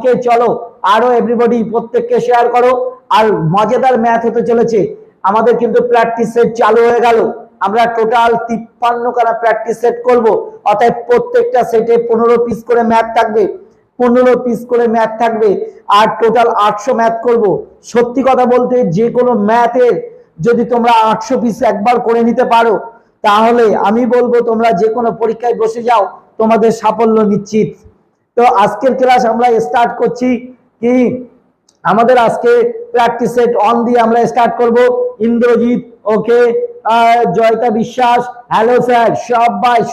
ওকে চলো আরো এভরিবডি প্রত্যেককে শেয়ার করো। আর মজাদার ম্যাথ হতে চলেছে আমাদের, কিন্তু প্র্যাকটিস সেট চালু হয়ে গেল। আমরা টোটাল 53 খানা প্র্যাকটিস সেট করব, অর্থাৎ প্রত্যেকটা সেটে 15 পিস করে ম্যাথ থাকবে, 15 পিস করে ম্যাথ থাকবে, আর টোটাল 800 ম্যাথ করব। সত্যি কথা বলতে যে কোনো ম্যাথের যদি তোমরা 800 পিস একবার করে নিতে পারো, তাহলে আমি বলবো তোমরা যে কোনো পরীক্ষায় বসে যাও, তোমাদের সাফল্য নিশ্চিত। তো আজকের ক্লাস আমরা স্টার্ট করছি কি, আমাদের আজকে প্র্যাকটিস সেট অন দিয়ে আমরা স্টার্ট করব। ইন্দ্রজিৎ ওকে, জয়তা বিশ্বাস, হ্যালো স্যার,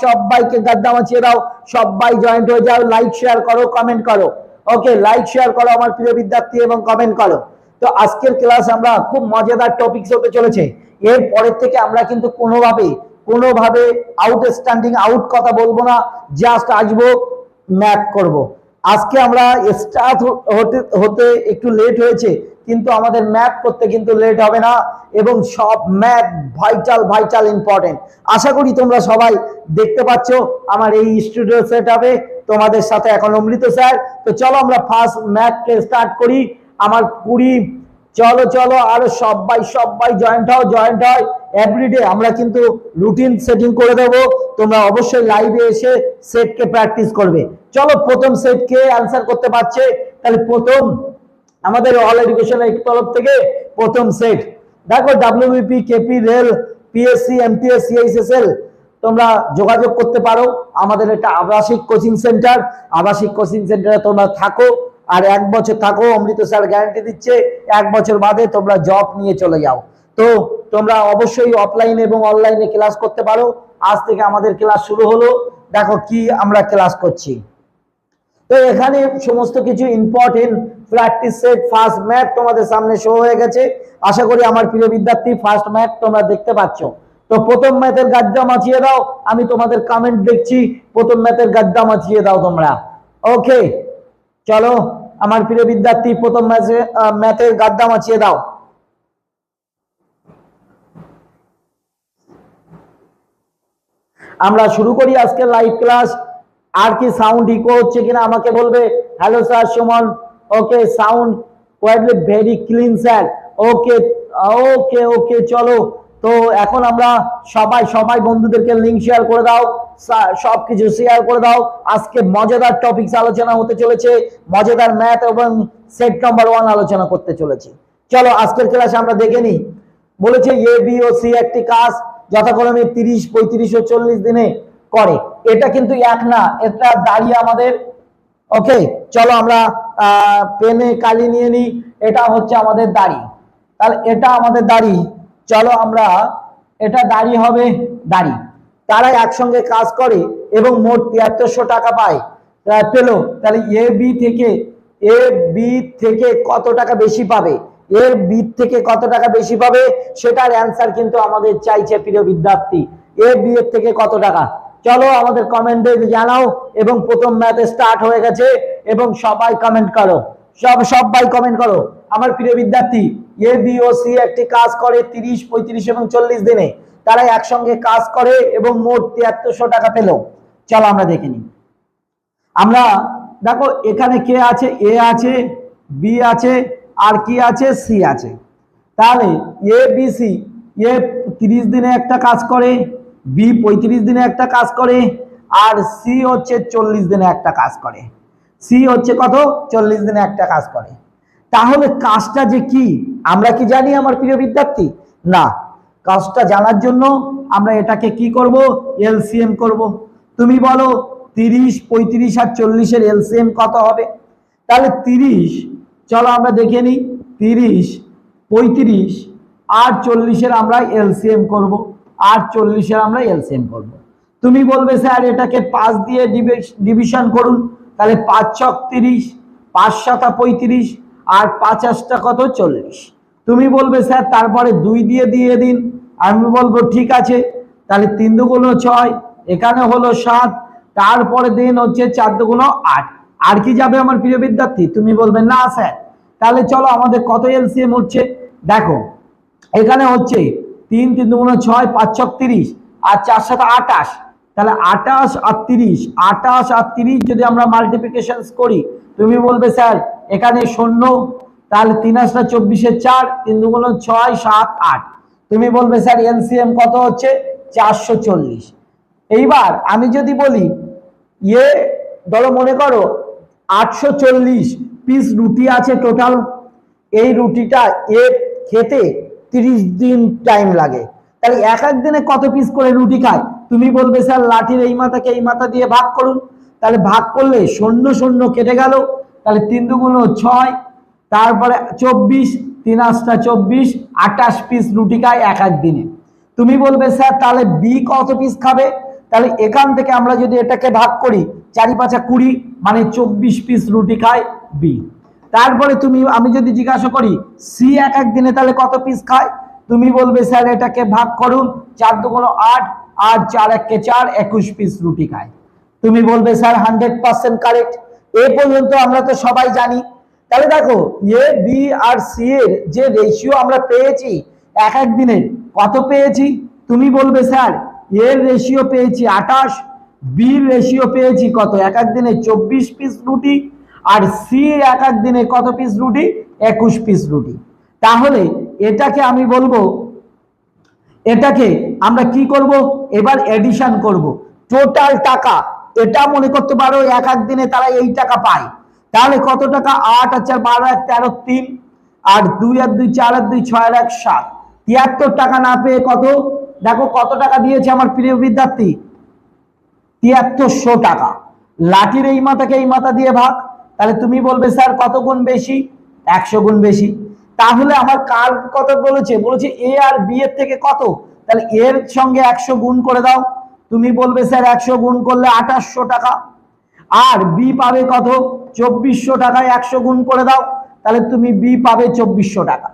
সবাইকে গাদ্দা মাছিয়ে দাও, সবাই জয়েন্ট হয়ে যাও, লাইক শেয়ার করো, কমেন্ট করো। ওকে, লাইক শেয়ার করো আমার প্রিয় বিদ্যার্থী এবং কমেন্ট করো। তো আজকের ক্লাস আমরা খুব মজাদার টপিকস হতে চলেছে। এর পরের থেকে আমরা কিন্তু কোনোভাবে আউটস্ট্যান্ডিং আউট কথা বলবো না, জাস্ট আসবো, ম্যাথ করব। আজকে আমরা স্টার্ট হতে একটু লেট হয়েছে, কিন্তু আমাদের ম্যাথ করতে কিন্তু লেট হবে না, এবং সব ম্যাথ ভাইটাল ইম্পর্টেন্ট। আশা করি তোমরা সবাই দেখতে পাচ্ছ আমার এই স্টুডিও সেট আপে তোমাদের সাথে এখন অমৃত স্যার। তো চলো আমরা ফার্স্ট ম্যাথকে স্টার্ট করি। আমার 20, চলো আরো সবাই জয়েন্ট হয়। এভরিডে আমরা কিন্তু রুটিন সেটিং করে দেবো, তোমরা অবশ্যই লাইভে এসে সেটকে প্র্যাকটিস করবে। চলো প্রথম সেটকে অ্যান্সার করতে পারছে, তাহলে প্রথম আমাদের অল এডুকেশনের তরফ থেকে প্রথম সেট দেখো, WBP, KP, rail, PSC, MTS, CHSL, তোমরা যোগাযোগ করতে পারো। আমাদের একটা আবাসিক কোচিং সেন্টার, আবাসিক কোচিং সেন্টারে তোমরা থাকো, আর 1 বছর থাকো, অমৃত স্যার গ্যারান্টি দিচ্ছে 1 বছর বাদে তোমরা জব নিয়ে চলে যাও। তো তোমরা অবশ্যই অফলাইন এবং অনলাইনে ক্লাস করতে পারো। আজ থেকে আমাদের ক্লাস শুরু হলো, দেখো কি আমরা ক্লাস করছি। তো এখানে সমস্ত কিছু important practice set first math তোমাদের সামনে শো হয়ে গেছে। আশা করি আমার প্রিয় বিদ্যার্থী ফার্স্ট ম্যাথ তোমরা দেখতে পাচ্ছ। তো প্রথম ম্যাথের গাদ্দা মাছিয়ে দাও, আমি তোমাদের কমেন্ট দেখছি, প্রথম ম্যাথের গাদ্দা মাছিয়ে দাও তোমরা। ওকে চলো আমার প্রিয় বিদ্যার্থী প্রথম ম্যাথের গাদ্দা মাছিয়ে দাও। আমরা শুরু করি আজকে লাইভ ক্লাস। আর কি সাউন্ড ইকো হচ্ছে কিনা আমাকে বলবে। Hello sir Suman, okay sound quietly very clean sir. Okay চলো। তো এখন আমরা সবাই বন্ধুদেরকে লিংক শেয়ার করে দাও, সবকিছু শেয়ার করে দাও। আজকে মজাদার টপিকস আলোচনা হতে চলেছে, মজাদার ম্যাথ এবং সেট নাম্বার 1 আলোচনা করতে চলেছে। চলো আজকের ক্লাসে আমরা দেখে নিই। বলেছে এ বি ও সি একটি কাজ যথাক্রমে 30, 35 ও 40 দিনে করে। এটা কিন্তু এক না, এটা দাঁড়িয়ে আমাদের। ওকে চলো আমরা পেনে কালি নিয়ে নিই, এটা হচ্ছে আমাদের দাড়ি, তাহলে এটা আমাদের দাড়ি। চলো আমরা, এটা দাড়ি হবে, দাড়ি। তারা একসঙ্গে কাজ করে এবং মোট 7300 টাকা পায় পেলো। তাহলে এ বি থেকে কত টাকা বেশি পাবে, এর বি থেকে কত টাকা বেশি পাবে সেটার অ্যান্সার কিন্তু আমাদের চাইছে প্রিয় বিদ্যার্থী। এ বি এর থেকে কত টাকা, চলো আমাদের কমেন্টে জানাও। এবং প্রথম ম্যাথ স্টার্ট হয়ে গেছে এবং সবাই কমেন্ট করো, সবাই কমেন্ট করো আমার প্রিয় বিদ্যার্থী। এ বি ও সি একটি কাজ করে 30, 35 এবং 40 দিনে। তারা একসঙ্গে কাজ করে এবং মোট 7300 টাকা পেল। চলো আমরা দেখে নিই। আমরা দেখো এখানে কে আছে, এ আছে, বি আছে, আর কি আছে, সি আছে। তাহলে এ বি সি, এ 30 দিনে একটা কাজ করে, বি 35 দিনে একটা কাজ করে, আর সি হচ্ছে 40 দিনে একটা কাজ করে। সি হচ্ছে কত, 40 দিনে একটা কাজ করে। তাহলে কাজটা যে কি আমরা কি জানি আমার প্রিয় বিদ্যার্থী? না, কাজটা জানার জন্য আমরা এটাকে কি করব, এলসিএম করব। তুমি বলো 30, 35 আর 40 এর এলসিএম কত হবে? তাহলে 30, চলো আমরা দেখে নিই, 30, 35 আর 40 এর আমরা এলসিএম করব, আর 40 এর আমরা এলসিএম করব। তুমি বলবে স্যার এটাকে 5 দিয়ে ডিভিশন করুন, তাহলে 5 ছক 30, 5 7 35 আর 50টা কত, 40। তুমি বলবে স্যার তারপরে 2 দিয়ে দিন, আমি বলবো ঠিক আছে। তাহলে 3 দুগুণ 6, এখানে হলো 7, তারপরে দিন হচ্ছে 4 দুগুণ 8। আর কি যাবে আমার প্রিয় বিদ্যার্থী? তুমি বলবে না স্যার। তাহলে চলো আমাদের কত এলসিএম হচ্ছে দেখো, এখানে হচ্ছে 3 3 দুগুণ 6, 5 ছক 30 আর 4 7 28, তাহলে 28 আর 30, 28 আর 30 যদি আমরা মাল্টিপ্লিকেশন করি, তুমি বলবে স্যার এখানে 0, তাহলে 3 × 24 4, 3 × 2 6 7 8, তুমি বলবে স্যার এলসিএম কত হচ্ছে 440। এইবার আমি যদি বলি ধরো মনে করো 840 পিস রুটি আছে টোটাল, এই রুটিটা খেতে 30 দিন টাইম লাগে, তাহলে এক এক দিনে কত পিস করে রুটি খায়? তুমি বলবে স্যার লাঠির এই মাথাকে এই মাথা দিয়ে ভাগ করুন, তাহলে ভাগ করলে 0 0 কেটে গেল, তাহলে 3 × 2 6, তারপরে 24, 3 × 8 24, 28 পিস রুটি খায় এক এক দিনে। তুমি বলবে স্যার তাহলে বি কত পিস খাবে? তাহলে এখান থেকে আমরা যদি এটাকে ভাগ করি 4 × 5 = 20, মানে 24 পিস রুটি খায় বি। তারপরে আমি যদি জিজ্ঞাসা করি সি এক এক দিনে তাহলে কত পিস খায়, তুমি বলবে স্যার এটাকে ভাগ করুন, 4 × 2 8, আর 4 × 1 4, 21 পিস রুটি খায়। তুমি বলবে স্যার 100% কারেক্ট। এ পর্যন্ত আমরা তো সবাই জানি। তাহলে দেখো এ বি আর সি এর যে রেশিও আমরা পেয়েছি এক এক দিনে কত পেয়েছি, তুমি বলবে স্যার এর রেশিও পেয়েছি 28, বির রেশিও পেয়েছি কত এক এক দিনে 24 পিস রুটি, আর সি এক এক দিনে কত পিস রুটি 21 পিস রুটি। তাহলে এটাকে আমি বলবো, এটাকে আমরা কি করব, এবার এডিশন করব। টোটাল টাকা এটা মনে করতে পারো এক এক দিনে তারা এই টাকা পায়, তাহলে কত টাকা 8 আর 4 12 আর 13 3, আর 2 আর 2 4 আর 2 6 আর 1 7, 73 টাকা না পেয়ে কত, দেখো কত টাকা দিয়েছে আমার প্রিয় বিদ্যার্থী 7300 টাকা। লাঠির এই মাথাকে এই মাথা দিয়ে ভাগ, তাহলে তুমি বলবে স্যার কত গুণ বেশি, 100 গুণ বেশি। তাহলে আমার কার কত বলেছে, এ আর বি এর থেকে কত, তাহলে এর সঙ্গে 100 গুণ করে দাও, তুমি বলবে স্যার 100 গুণ করলে 2800 টাকা, আর বি পাবে কত 2400 টাকায় 100 গুণ করে দাও, তাহলে তুমি বি পাবে 2400 টাকা।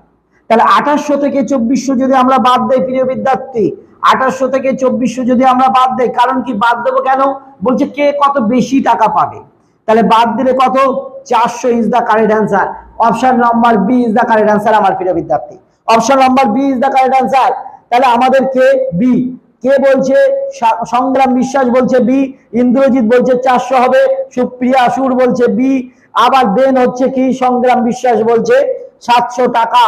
তাহলে 2800 থেকে 2400 যদি আমরা বাদ দেই প্রিয় বিদ্যার্থী, 2800 থেকে 2400 যদি আমরা বাদ দেই, কারণ কি বাদ দেবো কেন, বলছে কে কত বেশি টাকা পাবে, তাহলে বাদ দিলে কত 400 is the correct answer. Option number B is the correct answer আমার প্রিয় বিদ্যার্থী, option number B is the correct answer. তাহলে আমাদের বি কে বলছে, সংগ্রাম বিশ্বাস বলছে বি, ইন্দ্রজিৎ বলছে 400 হবে, সুপ্রিয়া সুর বলছে বি, আবার দেন হচ্ছে কি সংগ্রাম বিশ্বাস বলছে 700 টাকা।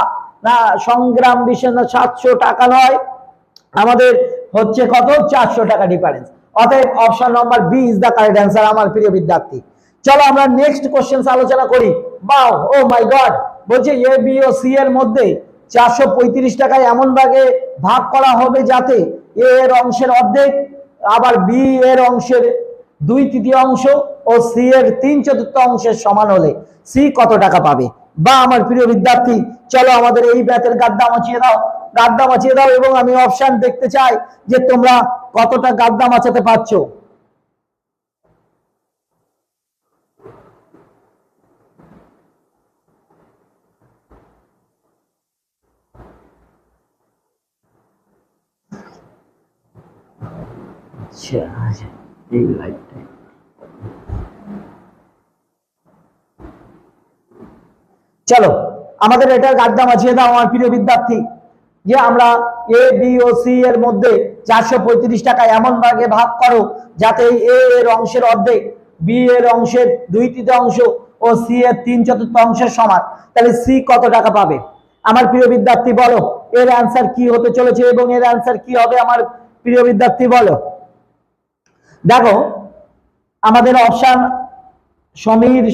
না সংগ্রাম বিশ্বাস না 700 টাকা নয়, আমাদের হচ্ছে কত 400 টাকা ডিফারেন্স। অতএব option number B is the correct answer আমার প্রিয় বিদ্যার্থী। চলো আমরা নেক্সট কোশ্চেন আলোচনা করি। বাও, ও মাই গড, বলছে এ বি ও সি এর মধ্যে 435 টাকায় এমন ভাগে ভাগ করা হবে যাতে এ এর অংশের অর্ধেক, আবার বি এর অংশের 2/3 ও সি এর 3/4 অংশের সমান হলে সি কত টাকা পাবে। বা আমার প্রিয় বিদ্যার্থী চলো আমাদের এই ব্যাচের গাদ্দা মাছিয়ে দাও, এবং আমি অপশন দেখতে চাই যে তোমরা কতটা গাদ্দা মাচাতে পারছো। চলো আমাদের এটার গাদ্দা মাছিয়ে দাও আমার প্রিয় বিদ্যার্থী, যে আমরা এ বি ও সি এর মধ্যে 435 টাকা এমন ভাগে ভাগ করো যাতে এ এর অংশের অর্ধেক, বি এর অংশের 2/3 ও সি এর 3/4 অংশের সমান, তাহলে সি কত টাকা পাবে। আমার প্রিয় বিদ্যার্থী বলো এর অ্যান্সার কি হতে চলেছে এবং এর অ্যান্সার কি হবে আমার প্রিয় বিদ্যার্থী বলো। দেখো আমাদের অপশন সমীর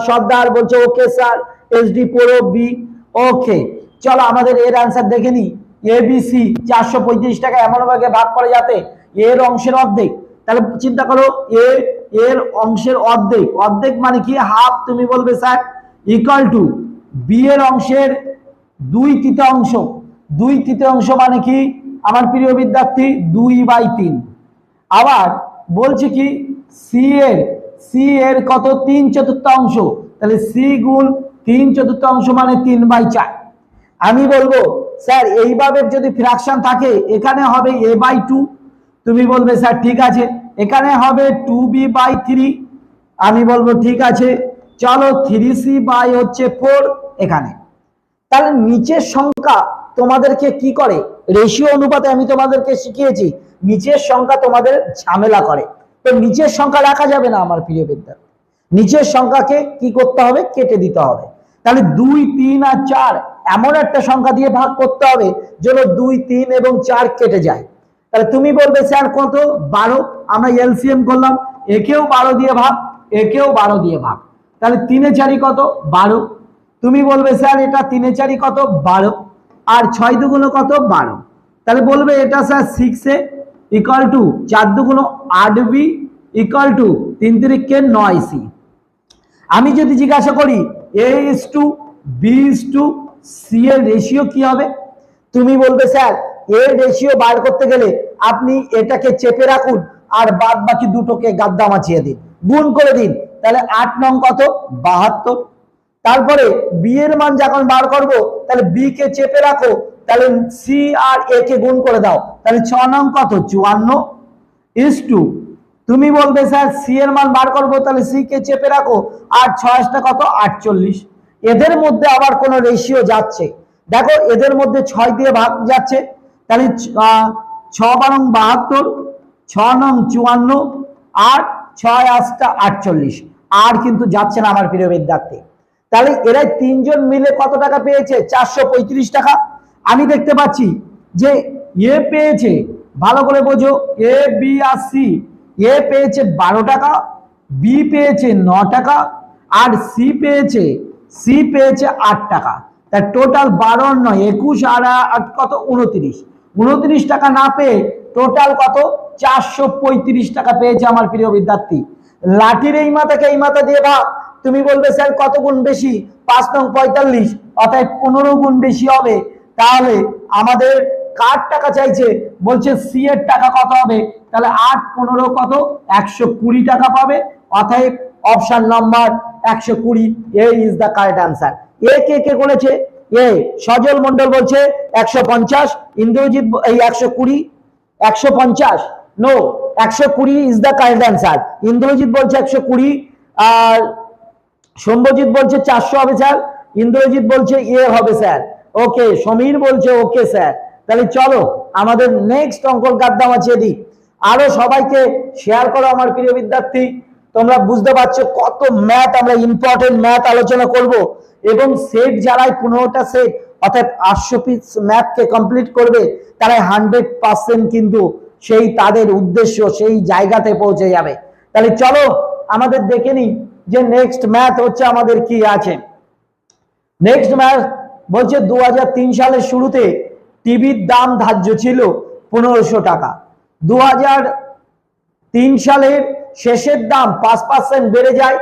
সর্দার বলছে ওকে স্যার, এসডি পড়ো বি, ওকে। চলো আমাদের এর অ্যান্সার দেখে নি, এবিসি 435 টাকা এমন ভাগে ভাগ করে যাতে এর অংশের অর্ধেক, তাহলে চিন্তা করো এর অংশের অর্ধেক মানে কি হাফ, তুমি বলবে স্যার ইকুয়াল টু বি এর অংশের 2/3 মানে কি আমার প্রিয় বিদ্যার্থী 2/3, আবার বলছে কি সি এর কত 3/4, তাহলে সি গুণ 3/4 মানে 3/4। আমি বলবো স্যার এইভাবে যদি ফ্র্যাকশন থাকে এখানে হবে a/2, তুমি বলবে স্যার ঠিক আছে, এখানে হবে 2b/3, আমি বলবো ঠিক আছে, চলো 3c/4 এখানে। তাহলে নিচের সংখ্যা তোমাদেরকে কি করে রেশিও অনুপাতে আমি তোমাদেরকে শিখিয়েছি, নিচের সংখ্যা তোমাদের ঝামেলা করে, তো নিচের সংখ্যা রাখা যাবে না আমার প্রিয় বিদ্যার্থী, নিচের সংখ্যাকে কি করতে হবে, কেটে দিতে হবে। তাহলে 2, 3 আর 4 এমন একটা সংখ্যা দিয়ে ভাগ করতে হবে যেন 2, 3 এবং 4 কেটে যায়। তাহলে তুমি বলবে স্যার কত, 12, আমরা এলসিএম করলাম, একেও 12 দিয়ে ভাগ, একেও 12 দিয়ে ভাগ, তাহলে 3 এ 4 কত, 12। তুমি বলবে স্যার এটা 3 এ 4 কত, 12, আর 6 দুগুণ কত, 12। তাহলে বলবে এটা স্যার 6 এ ইকুয়াল টু 4 দুগুণ 8b ইকুয়াল টু 3 3 9c। আমি যদি জিজ্ঞাসা করি a:b:c এর রেশিও কি হবে, তুমি বলবে স্যার এর রেশিও বার করতে গেলে আপনি এটাকে চেপে রাখুন আর বাদ বাকি দুটোকে গাদ্দা মাছিয়ে দিন, গুণ করে দিন, তাহলে 8 নং কত, 72। তারপরে বি এর মান যখন বার করব তাহলে বি কে চেপে রাখো, তাহলে সি আর এ কে গুণ করে দাও, তাহলে 6 নং কত, 54 ইস টু। তুমি বলবে স্যার সি এর মান বার করবো, তাহলে সি কে চেপে রাখো, আর 6 কত, 48। এদের মধ্যে আবার কোন রেশিও যাচ্ছে, দেখো এদের মধ্যে 6 দিয়ে ভাগ যাচ্ছে, তাহলে 6 বারং 72, 6 নং 54, আর 6 8 48, আর কিন্তু যাচ্ছে না আমার প্রিয় বিদ্যার্থী। তাহলে এরাই তিনজন মিলে কত টাকা পেয়েছে, 435 টাকা। আমি দেখতে পাচ্ছি যে এ পেয়েছে, ভালো করে বোঝো, এ বি আর সি, এ পেয়েছে 12 টাকা, বি পেয়েছে 9 টাকা, আর সি পেয়েছে 8 টাকা। তার টোটাল 12 9 21 আর 8 কত, 29 টাকা না পেয়ে টোটাল কত, 435 টাকা পেয়েছে আমার প্রিয় বিদ্যার্থী। লাঠির এই মাথাকে এই মাথা দিয়ে ভাগ, তুমি বলবে স্যার কত গুণ বেশি, 5 নং 45, অর্থাৎ 15 গুণ বেশি হবে। তাহলে আমাদের কার টাকা চাইছে, বলছে সি এর টাকা কত হবে, তাহলে 8 15 কত, 120 টাকা পাবে, অতএব option number 120 A is the correct answer. A কে কে বলেছে, এ সজল মন্ডল বলছে 150, ইন্দ্রজিৎ এই 120, 150 no, 120 is the correct answer. Indrajit বলছে 120, আর সম্ভজিৎ বলছে 400 হবে স্যার, ইন্দ্রজিৎ বলছে এ হবে স্যার, ওকে, সমীর বলছে ওকে স্যার। তাহলে চলো আমাদের নেক্সট অঙ্কর গাদ্দা মাছিয়ে দিই। আরো সবাইকে শেয়ার করো আমার প্রিয় বিদ্যার্থী। তোমরা বুঝতে পারছো কত ম্যাথ, আমরা ইম্পর্টেন্ট ম্যাথ আলোচনা করব, এবং সেট যারাই 15টা সেট অর্থাৎ 800 পিস ম্যাথকে কমপ্লিট করবে তারা 100% কিন্তু সেই তাদের উদ্দেশ্য সেই জায়গাতে পৌঁছে যাবে। তাহলে চলো আমাদের দেখে নিই যে নেক্সট ম্যাথ হচ্ছে আমাদের কি আছে। নেক্সট ম্যাথ বলছে 2003 সালের শুরুতে টিভির দাম ধার্য ছিল 1500 টাকা, 2003 সালের শেষের দাম 5% বেড়ে যায়,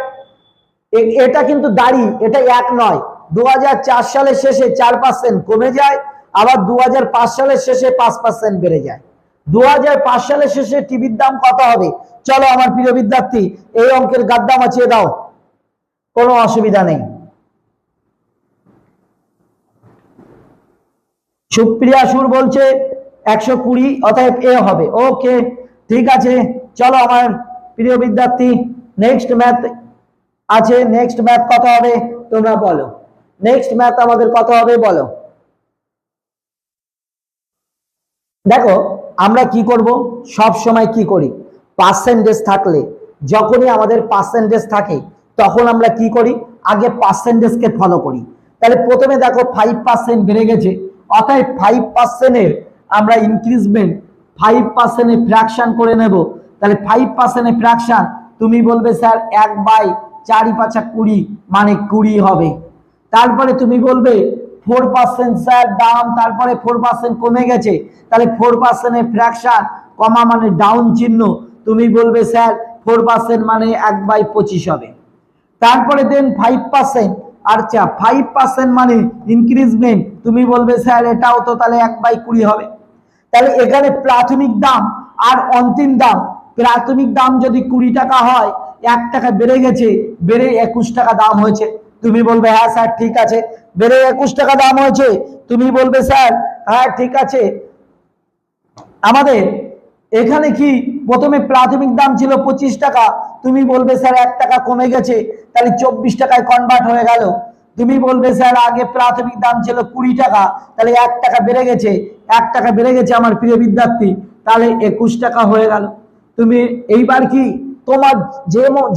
এটা কিন্তু দাঁড়ি, এটা এক নয়, 2004 সালের শেষে 4% কমে যায়, আবার 2005 সালের শেষে 5% বেড়ে যায়। 2005 সালের শেষে টিভির দাম কত হবে, চলো আমার প্রিয় বিদ্যার্থী এই অঙ্কের গাদ্দা মাছিয়ে দাও, কোনো অসুবিধা নেই। সুপ্রিয়া সুর বলছে 120, অতএব এ হবে, ওকে ঠিক আছে। চলো আমার প্রিয় বিদ্যার্থী নেক্সট ম্যাথ আছে, নেক্সট ম্যাথ কত হবে তোমরা বলো, নেক্সট ম্যাথ আমাদের কত হবে বলো। দেখো আমরা কি করব, সব সময় কি করি, পার্সেন্টেজ থাকলে, যখনই আমাদের পার্সেন্টেজ থাকে তখন আমরা কি করি, আগে পার্সেন্টেজকে ফলো করি। তাহলে প্রথমে দেখো 5% বেড়ে গেছে, অতএব 5% এর আমরা ইনক্রিজমেন্ট 5% এর ফ্র্যাকশন করে নেব। তাহলে 5% এর ফ্র্যাকশন, তুমি বলবে স্যার 1/4 5 20 মানে 20 হবে। তারপরে তুমি বলবে 4% স্যার দাম, তারপরে 4% কমে গেছে, তাহলে 4% এর ফ্র্যাকশন, কমা মানে ডাউন চিহ্ন, তুমি বলবে স্যার 4% মানে 1/25 হবে। তারপরে দেন 5%, আচ্ছা 5% মানে ইনক্রিজমেন্ট, তুমি বলবে স্যার এটাও তো তাহলে 1/20 হবে। তাহলে এখানে প্রাথমিক দাম আর অন্তিম দাম, প্রাথমিক দাম যদি 20 টাকা হয়, 1 টাকা বেড়ে গেছে, বেড়ে 21 টাকা দাম হয়েছে, তুমি বলবে হ্যাঁ স্যার ঠিক আছে, বেড়ে 21 টাকা দাম হয়েছে, তুমি বলবে স্যার হ্যাঁ ঠিক আছে। আমাদের এখানে কি প্রথমে প্রাথমিক দাম ছিল 25 টাকা, তুমি বলবে স্যার 1 টাকা কমে গেছে, তাহলে 24 টাকায় কনভার্ট হয়ে গেল। তুমি বলবে স্যার আগে প্রাথমিক দাম ছিল 20 টাকা, তাহলে 1 টাকা বেড়ে গেছে, 1 টাকা বেড়ে গেছে আমার প্রিয় বিদ্যার্থী, তাহলে 21 টাকা হয়ে গেল। তুমি এইবার কি তোমার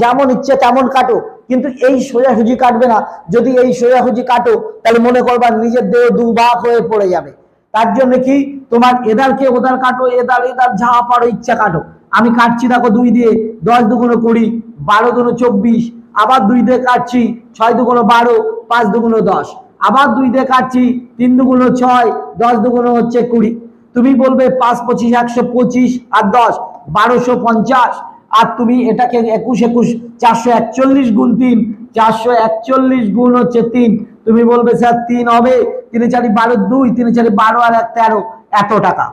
যেমন ইচ্ছে তেমন কাটো, কিন্তু এই সোজাসুজি কাটবে না। যদি এই সোজাসুজি কাটো তাহলে মনে করবা নিজের দেহ দুভাগ হয়ে পড়ে যাবে। তার জন্য কি তোমার এদারকে ওদার কাটো, এদার এদার যা পারো ইচ্ছা কাটো। আমি কাটছি দেখো 2 দিয়ে, 10 দুগুণ 20, 12 দুগুণ 24, আবার 2 দিয়ে কাটছি 6 দুগুণ 12, 5 দুগুণ 10, আবার 2 দিয়ে কাটছি 3 দুগুণ 6, 10 দুগুণ হচ্ছে 20। তুমি বলবে 5 25 125 আর 10 1250, আর তুমি এটাকে 21 21 441 গুণ 3, 441 গুণ হচ্ছে 3। তুমি বলবে স্যার 3 হবে, 3 4 12 2, 3 4 12 আর 1 13, এত টাকা।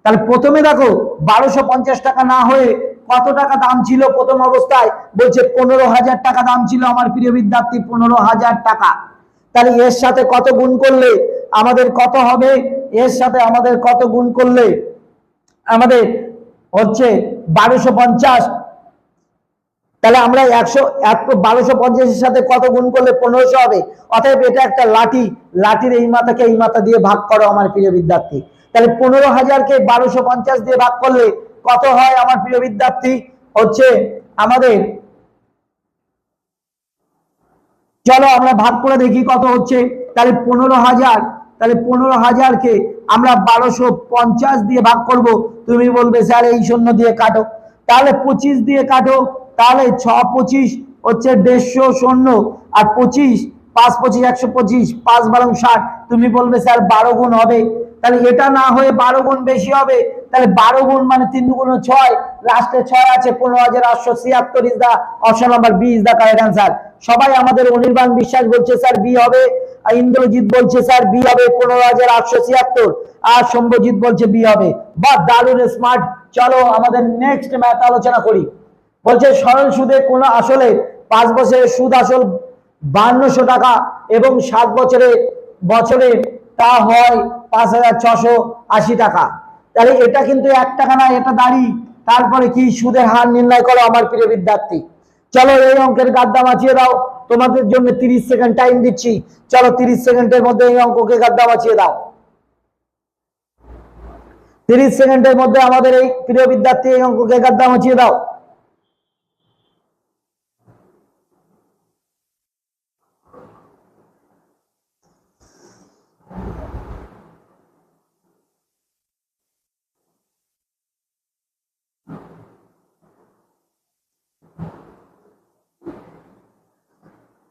তাহলে প্রথমে দেখো 1250 টাকা না হয়ে কত টাকা দাম ছিল প্রথম অবস্থায়, বলছে 15,000 টাকা দাম ছিল আমার প্রিয় বিদ্যার্থী, 15,000 টাকা। তাহলে এর সাথে কত গুণ করলে আমাদের কত হবে, এর সাথে আমাদের কত গুণ করলে আমাদের হচ্ছে 1250। তাহলে আমরা 1250 এর সাথে কত গুণ করলে 1500 হবে। অতএব এটা একটা লাঠি, লাঠির এই মাথাকে এই মাথা দিয়ে ভাগ করো আমার প্রিয় বিদ্যার্থী। তাহলে 15,000কে 1250 দিয়ে ভাগ করলে কত হয় আমার প্রিয় বিদ্যার্থী, হচ্ছে আমাদের, চলো আমরা ভাগ করে দেখি কত হচ্ছে। তাহলে 15,000, তাহলে 15,000কে আমরা 1250 দিয়ে ভাগ করব। তুমি বলবে স্যার এই শূন্য দিয়ে কাটো, তাহলে 25 দিয়ে কাটো। তাহলে 6 25 হচ্ছে 150 শূন্য, আর 25 5 25 125, 5 12 60। তুমি বলবে স্যার 12 গুণ হবে। তাহলে এটা না হয়ে 12 গুণ বেশি হবে। তাহলে 12 গুণ মানে 3 দুগুণ 6, লাস্টে 6 আছে, 15,876 is the option number B is the correct answer. সবাই আমাদের অনির্বাণ বিশ্বাস বলছে স্যার বি হবে, আর ইন্দ্রজিৎ বলছে স্যার বি হবে 15,876, আর শম্ভজিৎ বলছে বি হবে। বা দারুণ স্মার্ট। চলো আমাদের নেক্সট ম্যাথ আলোচনা করি। বলছে সরল সুদে কোন আসলে 5 বছরের সুদ আসল 5200 টাকা এবং 7 বছরে তা হয় 5,680 টাকা। তাহলে এটা কিন্তু 1 টাকা না, এটা দাঁড়ি। তারপরে কি সুদের হার নির্ণয় করো আমার প্রিয় বিদ্যার্থী। চলো এই অঙ্কের গাদ্দা মাছিয়ে দাও, তোমাদের জন্য 30 সেকেন্ড টাইম দিচ্ছি। চলো 30 সেকেন্ডের মধ্যে এই অঙ্ককে গাদ্দা মাছিয়ে দাও। 30 সেকেন্ডের মধ্যে আমাদের এই প্রিয় বিদ্যার্থী এই অঙ্ককে গাদ্দা মাছিয়ে দাও।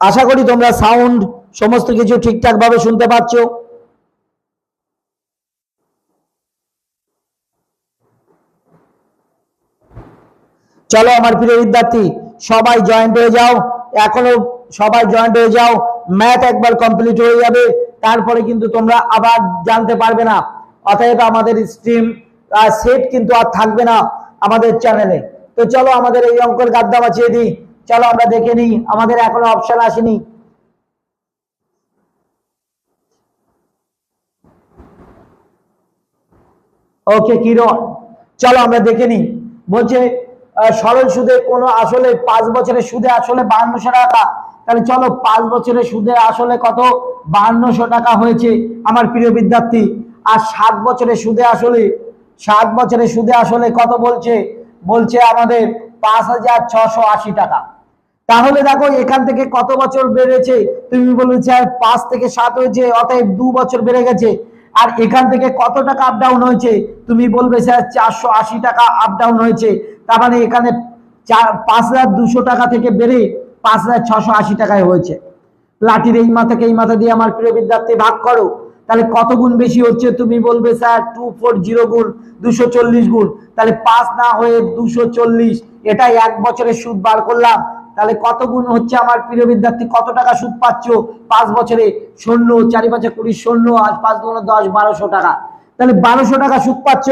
আশা করি তোমরা সাউন্ড সমস্ত কিছু ঠিকঠাক ভাবে শুনতে পাচ্ছ। চলো আমার প্রিয় বিদ্যার্থী সবাই জয়েন্ট হয়ে যাও, এখনো সবাই জয়েন্ট হয়ে যাও। ম্যাথ একবার কমপ্লিট হয়ে যাবে, তারপরে কিন্তু তোমরা আবার জানতে পারবে না। অতএব আমাদের স্ট্রিম সেট কিন্তু আর থাকবে না আমাদের চ্যানেলে। তো চলো আমাদের এই অঙ্কের গাদ্দা বাঁচিয়ে দিই। চলো আমরা দেখে নিই, আমাদের এখনো অপশন আসেনি। ওকে কিরণ, চলো আমরা দেখে নিই। বলছে সরল সুদে কোন আসলে 5 বছরের সুদে আসলে 5200 টাকা। তাহলে চলো 5 বছরের সুদে আসলে কত, 5200 টাকা হয়েছে আমার প্রিয় বিদ্যার্থী। আর 7 বছরের সুদে আসলে, 7 বছরের সুদে আসলে কত বলছে, বলছে আমাদের 5,680 টাকা। তাহলে দেখো এখান থেকে কত বছর বেড়েছে, তুমি বলবে স্যার 5 থেকে 7 হয়েছে, অতএব 2 বছর বেড়ে গেছে। আর এখান থেকে কত টাকা আপ ডাউন হয়েছে, তুমি বলবে স্যার 480 টাকা আপ ডাউন হয়েছে। তার মানে এখানে 5,200 টাকা থেকে বেড়ে 5,680 টাকায় হয়েছে। লাঠির এই মাথাকে এই মাথা দিয়ে আমার প্রিয় বিদ্যার্থী ভাগ করো, তাহলে কত গুণ বেশি হচ্ছে, তুমি বলবে স্যার 240 গুণ, 240 গুণ। তাহলে 5 না হয়ে 240, এটাই 1 বছরের সুদ বার করলাম। তাহলে কত গুণ হচ্ছে আমার প্রিয় বিদ্যার্থী, কত টাকা সুদ পাচ্ছ 5 বছরে, শূন্য 4 5 20 শূন্য, আর 5 2 10, 1200 টাকা। তাহলে 1200 টাকা সুদ পাচ্ছ।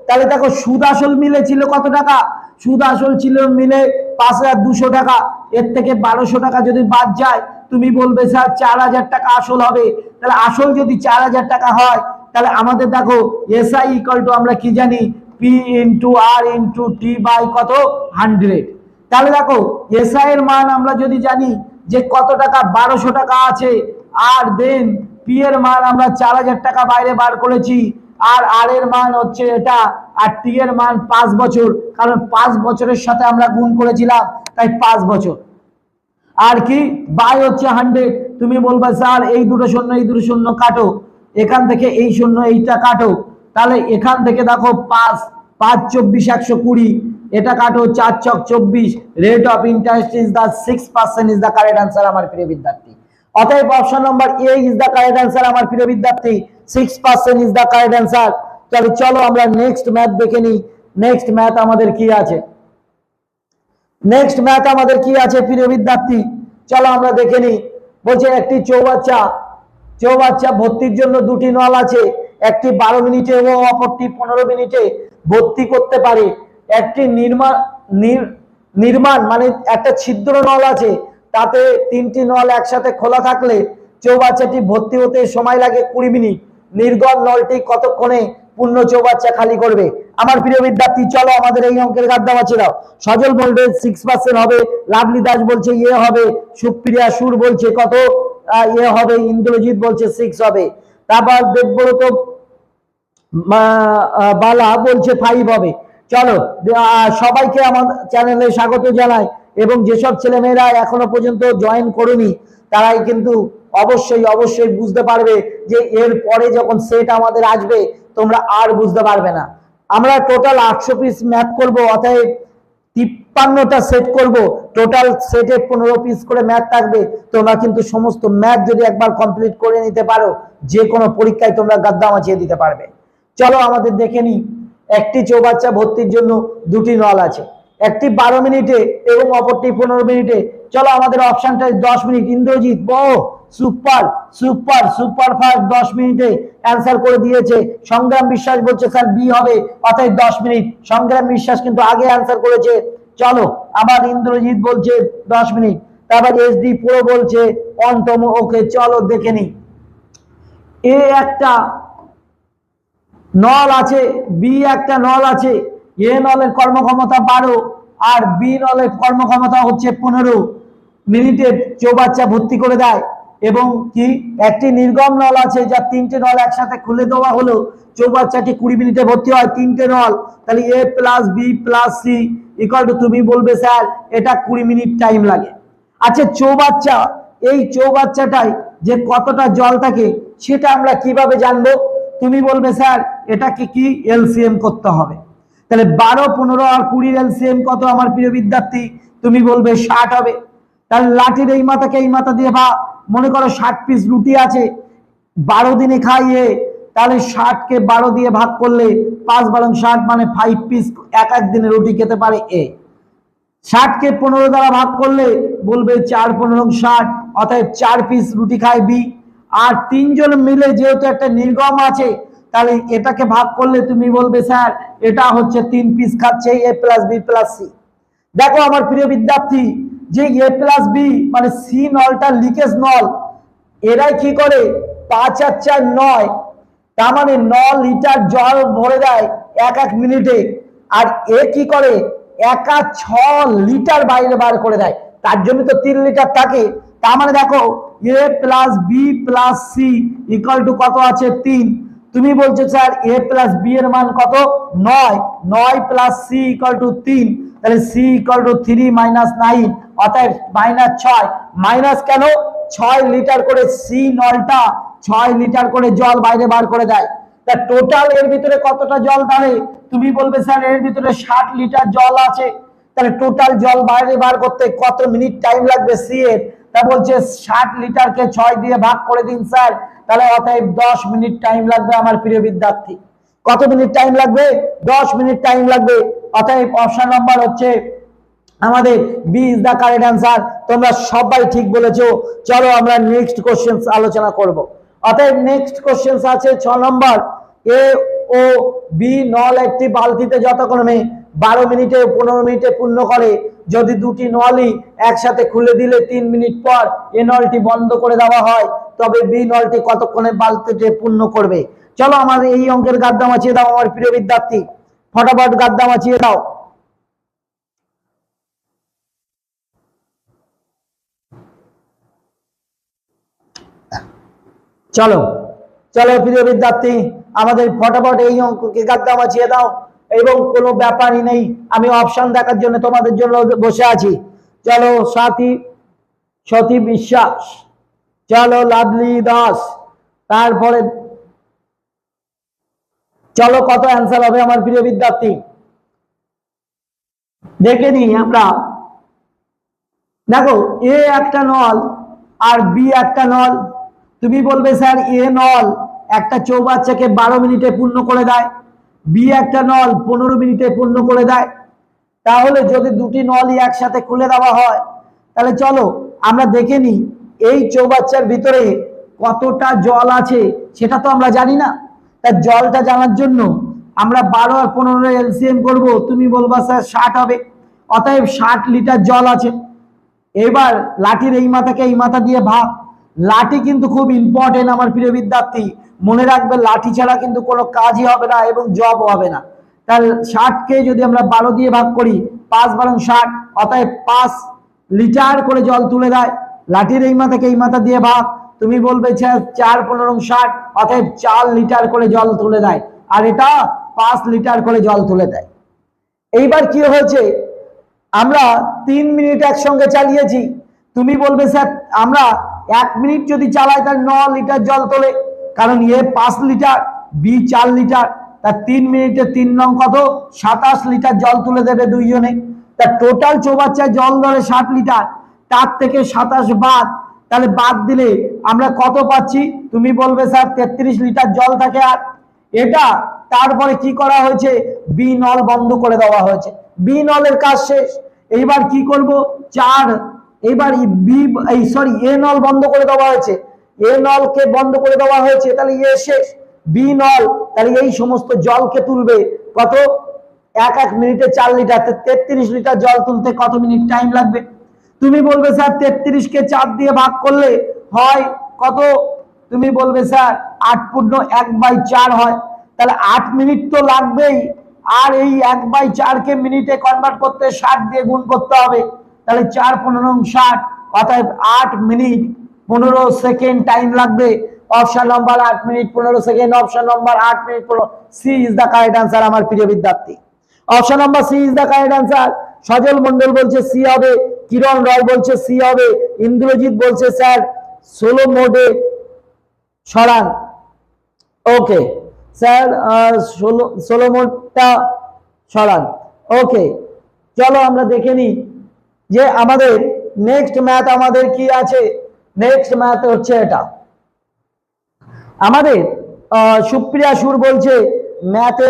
তাহলে দেখো সুদ আসল মিলে ছিল কত টাকা, সুদ আসল ছিল মিলে 5,200 টাকা। এর থেকে 1200 টাকা যদি বাদ যায়, তুমি বলবে স্যার 4,000 টাকা আসল হবে। তাহলে আসল যদি 4,000 টাকা হয়, তাহলে আমাদের দেখো এসআই ইকুয়াল টু আমরা কি জানি, P into R into T by কত 100। তাহলে দেখো এসআই এর মান আমরা যদি জানি যে কত টাকা, 1200 টাকা আছে, আর দেন পি এর মান আমরা 4,000 টাকা বাইরে বার করেছি, আর আর এর মান হচ্ছে এটা আর টি এর মান 5 বছর, কারণ 5 বছরের সাথে আমরা গুণ করেছিলাম, তাই 5 বছর। আর কি বাই হচ্ছে 100, তুমি বলবে স্যার এই দুটো শূন্য এই দুটো শূন্য কাটো, এখান থেকে এই শূন্য এইটা কাটো, তাহলে এখান থেকে দেখো 5 5 24 120, এটা কাটো 4 ছক 24, rate of interest is the 6% is the correct answer আমার প্রিয় বিদ্যার্থী। অতএব option number A is the correct answer আমার প্রিয় বিদ্যার্থী, 6% ইজ দা কারেক্ট आंसर। তাহলে চলো আমরা নেক্সট ম্যাথ দেখে নিই, নেক্সট ম্যাথ আমাদের কি আছে, নেক্সট ম্যাথ আমাদের কি আছে প্রিয় বিদ্যার্থী, চলো আমরা দেখে নিই। বলছে একটি চৌবাচ্চা ভর্তির জন্য দুটি নল আছে, একটি 12 মিনিটে এবং অপরটি 15 মিনিটে ভর্তি করতে পারে। একটি নির্মাণ মানে একটা ছিদ্র নল আছে, তাতে 3টি নল একসাথে খোলা থাকলে চৌবাচ্চাটি ভর্তি হতে সময় লাগে 20 মিনিট। নির্গম নলটি কতক্ষণে পূর্ণ চৌবাচ্চা খালি করবে? আমার প্রিয় বিদ্যার্থী চলো আমাদের এই অঙ্কের গাদ্দামাছি দাও। সজল বলবে 6% হবে, লাভলি দাস বলছে ইয়ে হবে, সুপ্রিয়া সুর বলছে কত ইয়ে হবে, ইন্দ্রজিৎ বলছে 6 হবে, তারপর দেবব্রত বালা বলছে 5 হবে। চলো সবাইকে আমার চ্যানেলে স্বাগত জানাই, এবং যেসব ছেলেমেয়েরা এখনো পর্যন্ত জয়েন করেনি তারাই কিন্তু অবশ্যই অবশ্যই বুঝতে পারবে যে এর পরে যখন সেট আমাদের আসবে তোমরা আর বুঝতে পারবে না। আমরা টোটাল 800 পিস ম্যাথ করব, অতএব 53টা সেট করব, টোটাল সেটে 15 পিস করে ম্যাথ থাকবে। তোমরা কিন্তু সমস্ত ম্যাথ যদি একবার কমপ্লিট করে নিতে পারো যে কোনো পরীক্ষায় তোমরা গাদ্দা মাছিয়ে দিতে পারবে। চলো আমাদের দেখে নিই। একটি চৌবাচ্চা ভর্তির জন্য দুটি নল আছে, একটি 12 মিনিটে এবং অপরটি 15 মিনিটে। চলো আমাদের অপশনটা 10 minute. Indrajit super super super fast 10 মিনিটে অ্যান্সার করে দিয়েছে। সংগ্রাম বিশ্বাস বলছে স্যার বি হবে, অর্থাৎ 10 মিনিট। সংগ্রাম বিশ্বাস কিন্তু আগে অ্যান্সার করেছে। চলো আবার ইন্দ্রজিৎ বলছে 10 মিনিট, তারপর এসডি পুরো বলছে অন্তম। ওকে চলো দেখে নি। এ একটা নল আছে, বি একটা নল আছে, এ নলের কর্মক্ষমতা 12 আর বি নলের কর্মক্ষমতা হচ্ছে 15 মিনিটে চৌবাচ্চা ভর্তি করে দেয়। এবং কি একটি নির্গম নল আছে যা 3টে নল একসাথে খুলে দেওয়া হলো চৌবাচ্চাটি 20 মিনিটে ভর্তি হয়। 3টে নল, তাহলে A plus B plus C equal to, তুমি বলবে স্যার এটা 20 মিনিট টাইম লাগে। আচ্ছা চৌবাচ্চা, এই চৌবাচ্চাটায় যে কতটা জল থাকে সেটা আমরা কিভাবে জানবো? তুমি বলবে স্যার এটাকে কি এলসিএম করতে হবে। তাহলে 12, 15 আর 20 এলসিএম কত আমার প্রিয় বিদ্যার্থী? তুমি বলবে 60 হবে। তাহলে লাঠির এই মাথাকে এই মাথা দিয়ে ভাগ, মনে করো 60 পিস রুটি আছে, 12 দিনে খাইয়ে, তাহলে 60 কে 12 দিয়ে ভাগ করলে 5 12 60 মানে 5 পিস এক এক দিনে রুটি খেতে পারে এ। 60 কে 15 দ্বারা ভাগ করলে বলবে 4 15 60, অর্থাৎ 4 পিস রুটি খায় বি। আর 3 জন মিলে যেহেতু একটা নির্গম আছে, তাহলে এটাকে ভাগ করলে তুমি বলবে স্যার এটা হচ্ছে 3 পিস খাচ্ছে এ প্লাস বি প্লাস সি। দেখো আমার প্রিয় বিদ্যার্থী, যে এ প্লাস বি মানে সি নলটা লিকেজ নল, এরাই কি করে 5 আর 4 9, তার মানে 9 লিটার জল ভরে দেয় এক এক মিনিটে। আর এ কি করে একা 6 লিটার বাইরে বার করে দেয়, তার জন্য তো 3 লিটার থাকে। তার মানে দেখো A plus B plus C equal to কত আছে 3। তুমি বলছো স্যার এ প্লাস বি এর মান কত 9, 9 প্লাস সি ইকুয়াল টু 3, তাহলে সি ইকুয়াল টু 3 মাইনাস 9, অর্থাৎ মাইনাস 6। মাইনাস কেন? 6 লিটার করে সি নলটা 6 লিটার করে জল বাইরে বার করে দেয়। তা টোটাল এর ভিতরে কতটা জল? তাহলে তুমি বলবে স্যার এর ভিতরে 60 লিটার জল আছে, তাহলে টোটাল জল বাইরে বার করতে কত মিনিট টাইম লাগবে সি এর? তা বলছে 60 লিটারকে 6 দিয়ে ভাগ করে দিন স্যার, তাহলে অতএব 10 মিনিট টাইম লাগবে আমার প্রিয় বিদ্যার্থী। কত মিনিট টাইম লাগবে? 10 মিনিট টাইম লাগবে। অতএব অপশন নাম্বার হচ্ছে আমাদের B is the correct answer. তোমরা সবাই ঠিক বলেছো। চলো আমরা নেক্সট কোশ্চেন আলোচনা করব। অতএব নেক্সট কোশ্চেন আছে 6 নম্বর। এ ও বি নল একটি বালতিতে যথাক্রমে 12 মিনিটে 15 মিনিটে পূর্ণ করে। যদি দুটি নলই একসাথে খুলে দিলে 3 মিনিট পর এ নলটি বন্ধ করে দেওয়া হয়, তবে বি নলটি কতক্ষণে বালতিতে পূর্ণ করবে? চলো আমাদের এই অঙ্কের গাদ্দা মাছিয়ে দাও আমার প্রিয় বিদ্যার্থী, ফটাফট গাদ্দা মাছিয়ে দাও। চলো চলো প্রিয় বিদ্যার্থী আমাদের ফটাফট এই অঙ্ককে গাদ্দা মাছিয়ে দাও। এবং কোনো ব্যাপারই নেই, আমি অপশন দেখার জন্য তোমাদের জন্য বসে আছি। চলো সতী বিশ্বাস, চলো লাভলি দাস, তারপরে চলো কত অ্যান্সার হবে আমার প্রিয় বিদ্যার্থী দেখে নিই আমরা। দেখো এ একটা নল আর বি একটা নল। তুমি বলবে স্যার এ নল একটা চৌবাচ্চাকে 12 মিনিটে পূর্ণ করে দেয়, বি একটা নল 15 মিনিটে পূর্ণ করে দেয়। তাহলে যদি দুটি নলই একসাথে খুলে দেওয়া হয়, তাহলে চলো আমরা দেখে নিই এই চৌবাচ্চার ভিতরে কতটা জল আছে সেটা তো আমরা জানি না। তার জলটা জানার জন্য আমরা 12 আর 15 এলসিএম করব। তুমি বলবা স্যার 60 হবে, অতএব 60 লিটার জল আছে। এবার লাঠির এই মাথাকে এই মাথা দিয়ে ভাগ। লাঠি কিন্তু খুব ইম্পর্টেন্ট আমার প্রিয় বিদ্যার্থী, মনে রাখবে লাঠি ছাড়া কিন্তু কোনো কাজই হবে না এবং জব হবে না। তাহলে 60কে যদি আমরা 12 দিয়ে ভাগ করি, 5 12 60, অতএব 5 লিটার করে জল তুলে দেয়। লাঠির এই মাথাকে এই মাথা দিয়ে ভাগ, তুমি বলবে 4 15 60, অতএব 4 লিটার করে জল তুলে দেয়, আর এটা 5 লিটার করে জল তুলে দেয়। এইবার কি হয়েছে, আমরা 3 মিনিট একসঙ্গে চালিয়েছি। তুমি বলবে স্যার আমরা 1 মিনিট যদি চালাই তার 9 লিটার জল তোলে, কারণ এ 5 লিটার বি 4 লিটার, তার 3 মিনিটে 3 নং কত 27 লিটার জল তুলে দেবে দুইজনে। তার টোটাল চৌবাচ্চায় জল ধরে 60 লিটার, তার থেকে 27 বাদ, তাহলে বাদ দিলে আমরা কত পাচ্ছি? তুমি বলবে স্যার 33 লিটার জল থাকে। আর এটা তারপরে কি করা হয়েছে, বি নল বন্ধ করে দেওয়া হয়েছে, বি নলের কাজ শেষ। এইবার কি করব, 4 এইবার বি এ নল বন্ধ করে দেওয়া হয়েছে, এ নলকে বন্ধ করে দেওয়া হয়েছে, তাহলে এ শেষ। বি নল তাহলে এই সমস্ত জলকে তুলবে কত, 1 মিনিটে 4 লিটার, 33 লিটার জল তুলতে কত মিনিট টাইম লাগবে? তুমি বলবে স্যার 33 কে 4 দিয়ে ভাগ করলে হয় কত? তুমি বলবে স্যার 8 পূর্ণ 1/4 হয়, তাহলে 8 মিনিট তো লাগবেই। আর এই 1/4 কে মিনিটে কনভার্ট করতে 60 দিয়ে গুণ করতে হবে, তাহলে 4 15 60, অর্থাৎ 8 মিনিট 15 সেকেন্ড টাইম লাগবে। Option number 8 minute 15 second, option number 8 minute 15, C is the correct answer আমার প্রিয় বিদ্যার্থী। Option number C is the correct answer. Sajal Mandal বলছে সি হবে, কিরণ রয় বলছে সি হবে, ইন্দ্রজিৎ বলছে স্যার 16 মোডে সরান। ওকে স্যার 16 মোডটা সরান। ওকে চলো আমরা দেখে নিই যে আমাদের নেক্সট ম্যাথ আমাদের কি আছে। নেক্সট ম্যাথ হচ্ছে এটা আমাদের সুপ্রিয়া সুর বলছে ম্যাথে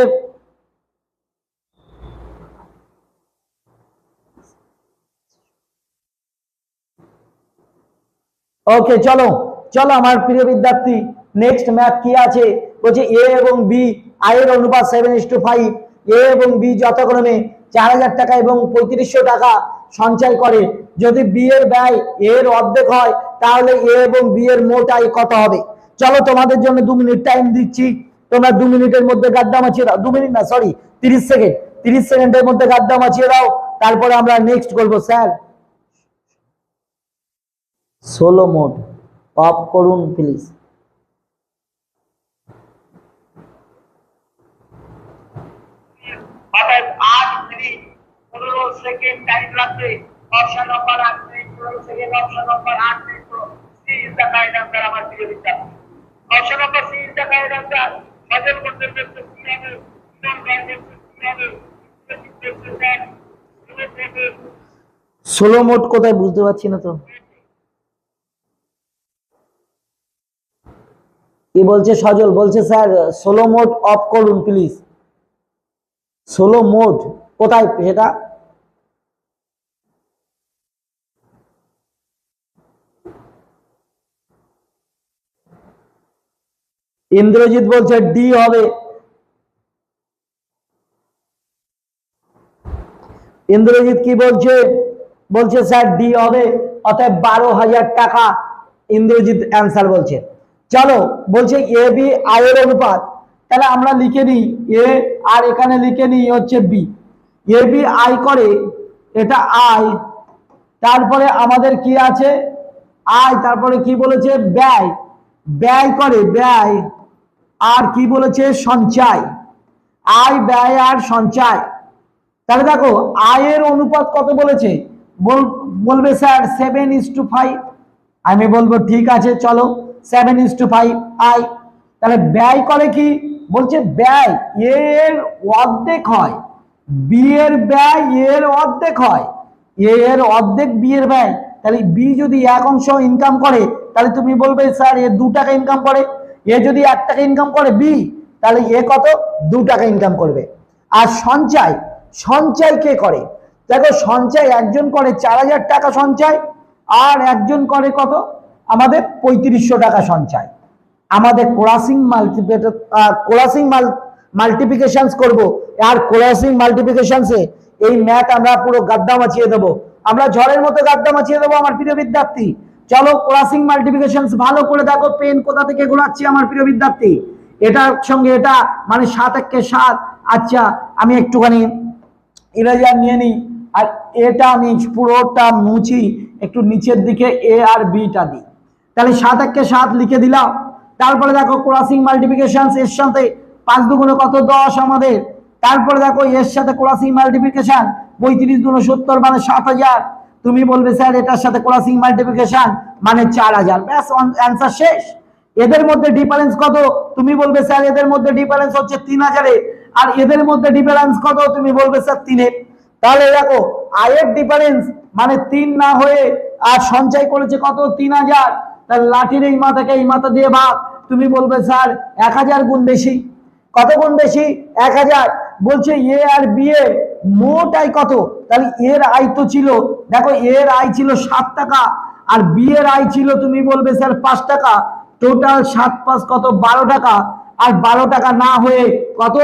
ওকে চলো চলো আমার প্রিয় বিদ্যার্থী নেক্সট ম্যাথ কি আছে, বলছে এ এবং বি আয়ের অনুপাত 7:5, এ এবং বি যথাক্রমে 4000 টাকা এবং 3500 টাকা সঞ্চয় করে। যদি বি এর ব্যয় এর অর্ধেক হয় তাহলে এ এবং বি এর মোট আয় কত হবে? চলো তোমাদের জন্য 2 মিনিট টাইম দিচ্ছি, তোমরা 2 মিনিটের মধ্যে গাড্ডা মাছিয়ে দাও। 2 মিনিট না সরি 30 সেকেন্ড, 30 সেকেন্ডের মধ্যে গাড্ডা মাছিয়ে দাও, তারপরে আমরা নেক্সট করবো। স্যার 16 মোড অফ করুন প্লিজ। অর্থাৎ 8 মিনিট 15 সেকেন্ড টাইম লাগবে। Option number 8 minute 15 second, option number 8 minute 15, C is the correct answer আমার প্রিয় বিদ্যার্থী। Option number C is the correct answer. Sajal Mandal বলছে সি হবে, কিরণ রয় বলছে সি হবে, ইন্দ্রজিৎ বলছে স্যার 16 মোড কোথায় বুঝতে পারছি না তো। কি বলছে সজল বলছে স্যার 16 মোড অফ করুন প্লিজ। 16 মোড কোথায় সেটা? ইন্দ্রজিৎ বলছে ডি হবে। ইন্দ্রজিৎ কি বলছে? বলছে স্যার ডি হবে, অতএব 12,000 টাকা ইন্দ্রজিৎ অ্যান্সার বলছে। চলো বলছে এ বি আয়ের অনুপাত, তাহলে আমরা লিখে নিই এ আর এখানে লিখে নিই হচ্ছে বি। এ বি আয় করে, এটা আয়, তারপরে আমাদের কি আছে আয়, তারপরে কি বলেছে ব্যয়, ব্যয় করে ব্যয়, আর কি বলেছে সঞ্চয়। আয় ব্যয় আর সঞ্চয়। তাহলে দেখো আয়ের অনুপাত কত বলেছে, বলবে স্যার 7:5। আমি বলবো ঠিক আছে, চলো 7:5 আয়। তাহলে ব্যয় করে কি, বলছে ব্যয় এর অর্ধেক হয়, বি এর ব্যয় এর অর্ধেক হয়, এর অর্ধেক বি এর ব্যয়। তাহলে বি যদি 1 অংশ ইনকাম করে তাহলে তুমি বলবে স্যার এ 2 টাকা ইনকাম করে। এ যদি 1 টাকা ইনকাম করে বি, তাহলে এ কত, 2 টাকা ইনকাম করবে। আর সঞ্চয়, সঞ্চয় কে করে, দেখো সঞ্চয় একজন করে 4000 টাকা সঞ্চয়, আর একজন করে কত, আমাদের 3500 টাকা সঞ্চয়। আমাদের ক্রসিং মাল্টিপ্লিকেশনস করব, আর ক্রসিং মাল্টিপ্লিকেশনসে এই ম্যাথ আমরা পুরো গাদ্দা মাছিয়ে দেবো, আমরা ঝড়ের মতো গাদ্দা মাছিয়ে দেবো আমার প্রিয় বিদ্যার্থী। চলো ক্রসিং মাল্টিপ্লিকেশনস ভালো করে দেখো, পেন কোথা থেকে ঘোরাচ্ছি আমার প্রিয় বিদ্যার্থী, এটার সঙ্গে এটা মানে 7 × 7। আচ্ছা আমি একটুখানি ইরেজার নিয়ে নিই, আর এটা আমি পুরোটা মুছি, একটু নিচের দিকে এ আর বিটা দিই। তাহলে 7 × 7 লিখে দিলাম। তারপরে দেখো ক্রসিং মাল্টিপ্লিকেশন, এর সাথে 5 দুগুণে কত 10 আমাদের। তারপরে দেখো এর সাথে ক্রসিং মাল্টিপ্লিকেশন 35 দুগুণে 70 মানে 7000। তুমি বলবে স্যার এটার সাথে ক্রসিং মাল্টিপ্লিকেশন মানে 4000, ব্যাস অ্যান্সার শেষ। এদের মধ্যে ডিফারেন্স কত, তুমি বলবে স্যার এদের মধ্যে ডিফারেন্স হচ্ছে 3000 আর এদের মধ্যে ডিফারেন্স কত, তুমি বলবে স্যার 3। তাহলে দেখো আয়ের ডিফারেন্স মানে 3 না হয়ে আর সঞ্চয় করেছে কত 3000, তাহলে লাঠির এই মাথাকে এই মাথা দিয়ে ভাগ, তুমি বলবে স্যার 1000 গুণ বেশি। কত গুণ বেশি, 1000। বলছে এ আর বি এর মোট আয় কত, তাহলে এর আয় তো ছিল, দেখো এর আয় ছিল 7 টাকা আর বি এর আয় ছিল তুমি বলবে স্যার 5 টাকা, টোটাল 7 × 5 কত 12 টাকা। আর 12 টাকা না হয়ে কত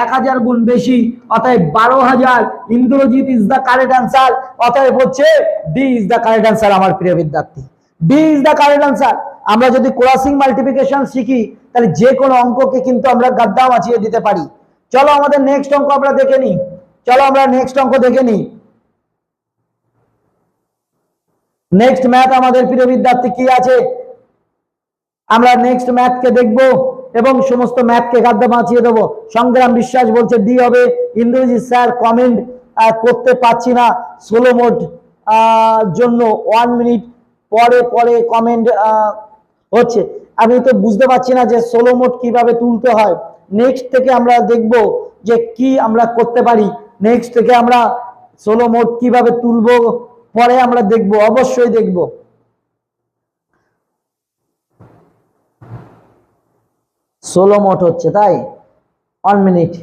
1000 গুণ বেশি, অতএব 12000। Indrajit is the correct answer, অতএব হচ্ছে D is the correct answer আমার প্রিয় বিদ্যার্থী, D is the correct answer. আমরা যদি ক্রসিং মাল্টিপ্লিকেশন শিখি তাহলে যে কোনো অঙ্ককে কিন্তু আমরা গাদ্দা মাছিয়ে দিতে পারি। চলো আমাদের নেক্সট অঙ্ক আমরা দেখে নিই, চলো আমরা নেক্সট অঙ্ক দেখে নিই। নেক্সট ম্যাথ আমাদের প্রিয় বিদ্যার্থী কি আছে, আমরা নেক্সট ম্যাথকে দেখব এবং সমস্ত ম্যাথকে গাদ্দা মাছিয়ে দেবো। সংগ্রাম বিশ্বাস বলছে ডি হবে। ইন্দ্রজিৎ স্যার কমেন্ট করতে পারছি না, সোলো মোড জন্য 1 মিনিট পরে পরে কমেন্ট হচ্ছে, আমি তো বুঝতে পারছি না যে সোলো মোড কিভাবে তুলতে হয়। নেক্সট থেকে আমরা দেখব যে কি আমরা করতে পারি, নেক্সট থেকে আমরা সোলো মোড কিভাবে তুলবো পরে আমরা দেখব, অবশ্যই দেখব। সোলো মোড হচ্ছে তাই, 1 মিনিট।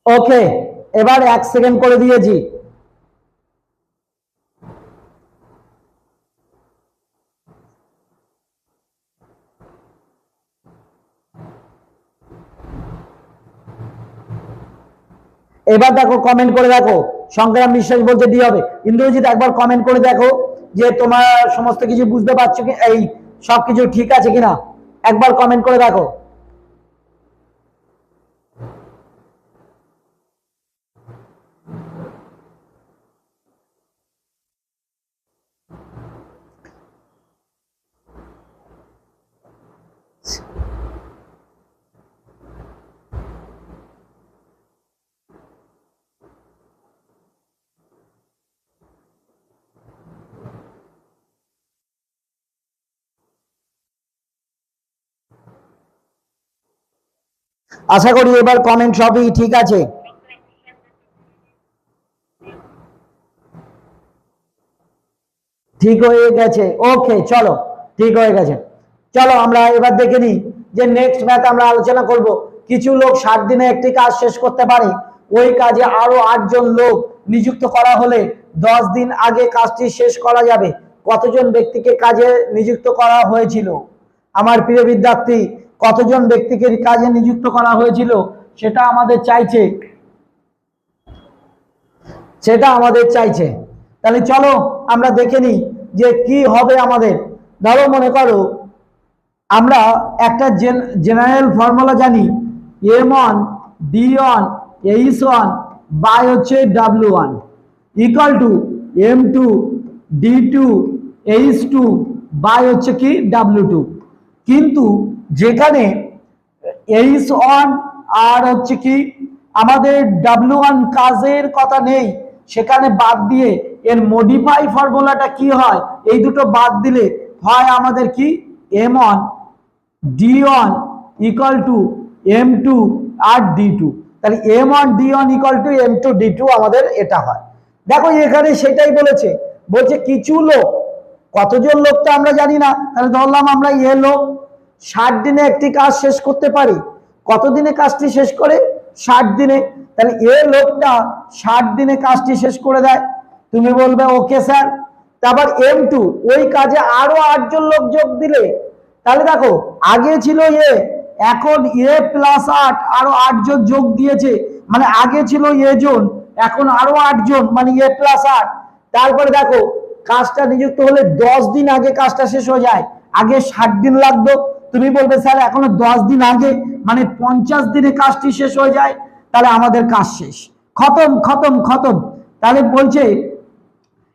ওকে, এবার 1 সেকেন্ড করে দিয়েছি। এবার দেখো কমেন্ট করে দেখো, সংগ্রাম বিশ্বাস বলছে ডি হবে। ইন্দ্রজিৎ একবার কমেন্ট করে দেখো যে তোমার সমস্ত কিছু বুঝতে পারছো কি, এই সবকিছু ঠিক আছে কিনা, একবার কমেন্ট করে দেখো। আশা করি এবার কমেন্ট সবই ঠিক আছে। ঠিক হয়ে গেছে, ওকে চলো ঠিক হয়ে গেছে। চলো আমরা এবার দেখে নিই যে নেক্সট ম্যাথ আমরা আলোচনা করব। কিছু লোক 60 দিনে একটি কাজ শেষ করতে পারে, ওই কাজে আরো 8 জন লোক নিযুক্ত করা হলে 10 দিন আগে কাজটি শেষ করা যাবে। কতজন ব্যক্তিকে কাজে নিযুক্ত করা হয়েছিল, আমার প্রিয় বিদ্যার্থী কতজন ব্যক্তিকে কাজে নিযুক্ত করা হয়েছিল সেটা আমাদের চাইছে, সেটা আমাদের চাইছে। তাহলে চলো আমরা দেখে নিই যে কি হবে আমাদের। ধরো মনে করো আমরা একটা জেনারেল ফর্মুলা জানি M1 D1 H1 বাই হচ্ছে W1 equal to M2 D2 H2 by হচ্ছে কি W2। কিন্তু যেখানে H1 আর হচ্ছে কি আমাদের W1 কাজের কথা নেই, সেখানে বাদ দিয়ে এর মডিফাই ফর্মুলাটা কি হয়, এই দুটো বাদ দিলে হয় আমাদের কি M1 D1 equal to M2 R D2। তাহলে M1 D1 equal to M2 D2 আমাদের এটা হয়। দেখো এখানে সেটাই বলেছে, বলছে কিছু লোক, কতজন লোক তো আমরা জানি না, তাহলে ধরলাম আমরা এ লোক 60 দিনে একটি কাজ শেষ করতে পারি। কত দিনে কাজটি শেষ করে? 60 দিনে। তাহলে এ লোকটা 60 দিনে কাজটি শেষ করে দেয়। তুমি বলবে ওকে স্যার। তারপর M2 ওই কাজে আরো 8 জন লোক যোগ দিলে, তাহলে দেখো আগে ছিল এ, এখন এ প্লাস 8 আরো 8 জন যোগ দিয়েছে, মানে আগে ছিল এ জন, এখন আরো 8 জন, মানে এ প্লাস 8। তারপরে দেখো কাজটা নিযুক্ত হলে 10 দিন আগে কাজটা শেষ হয়ে যায়, আগে 60 দিন লাগতো। তুমি বলবে স্যার এখনো 10 দিন আগে, মানে 50 দিনে কাজটি শেষ হয়ে যায়, তাহলে আমাদের কাজ শেষ, খতম খতম খতম। তাহলে বলছে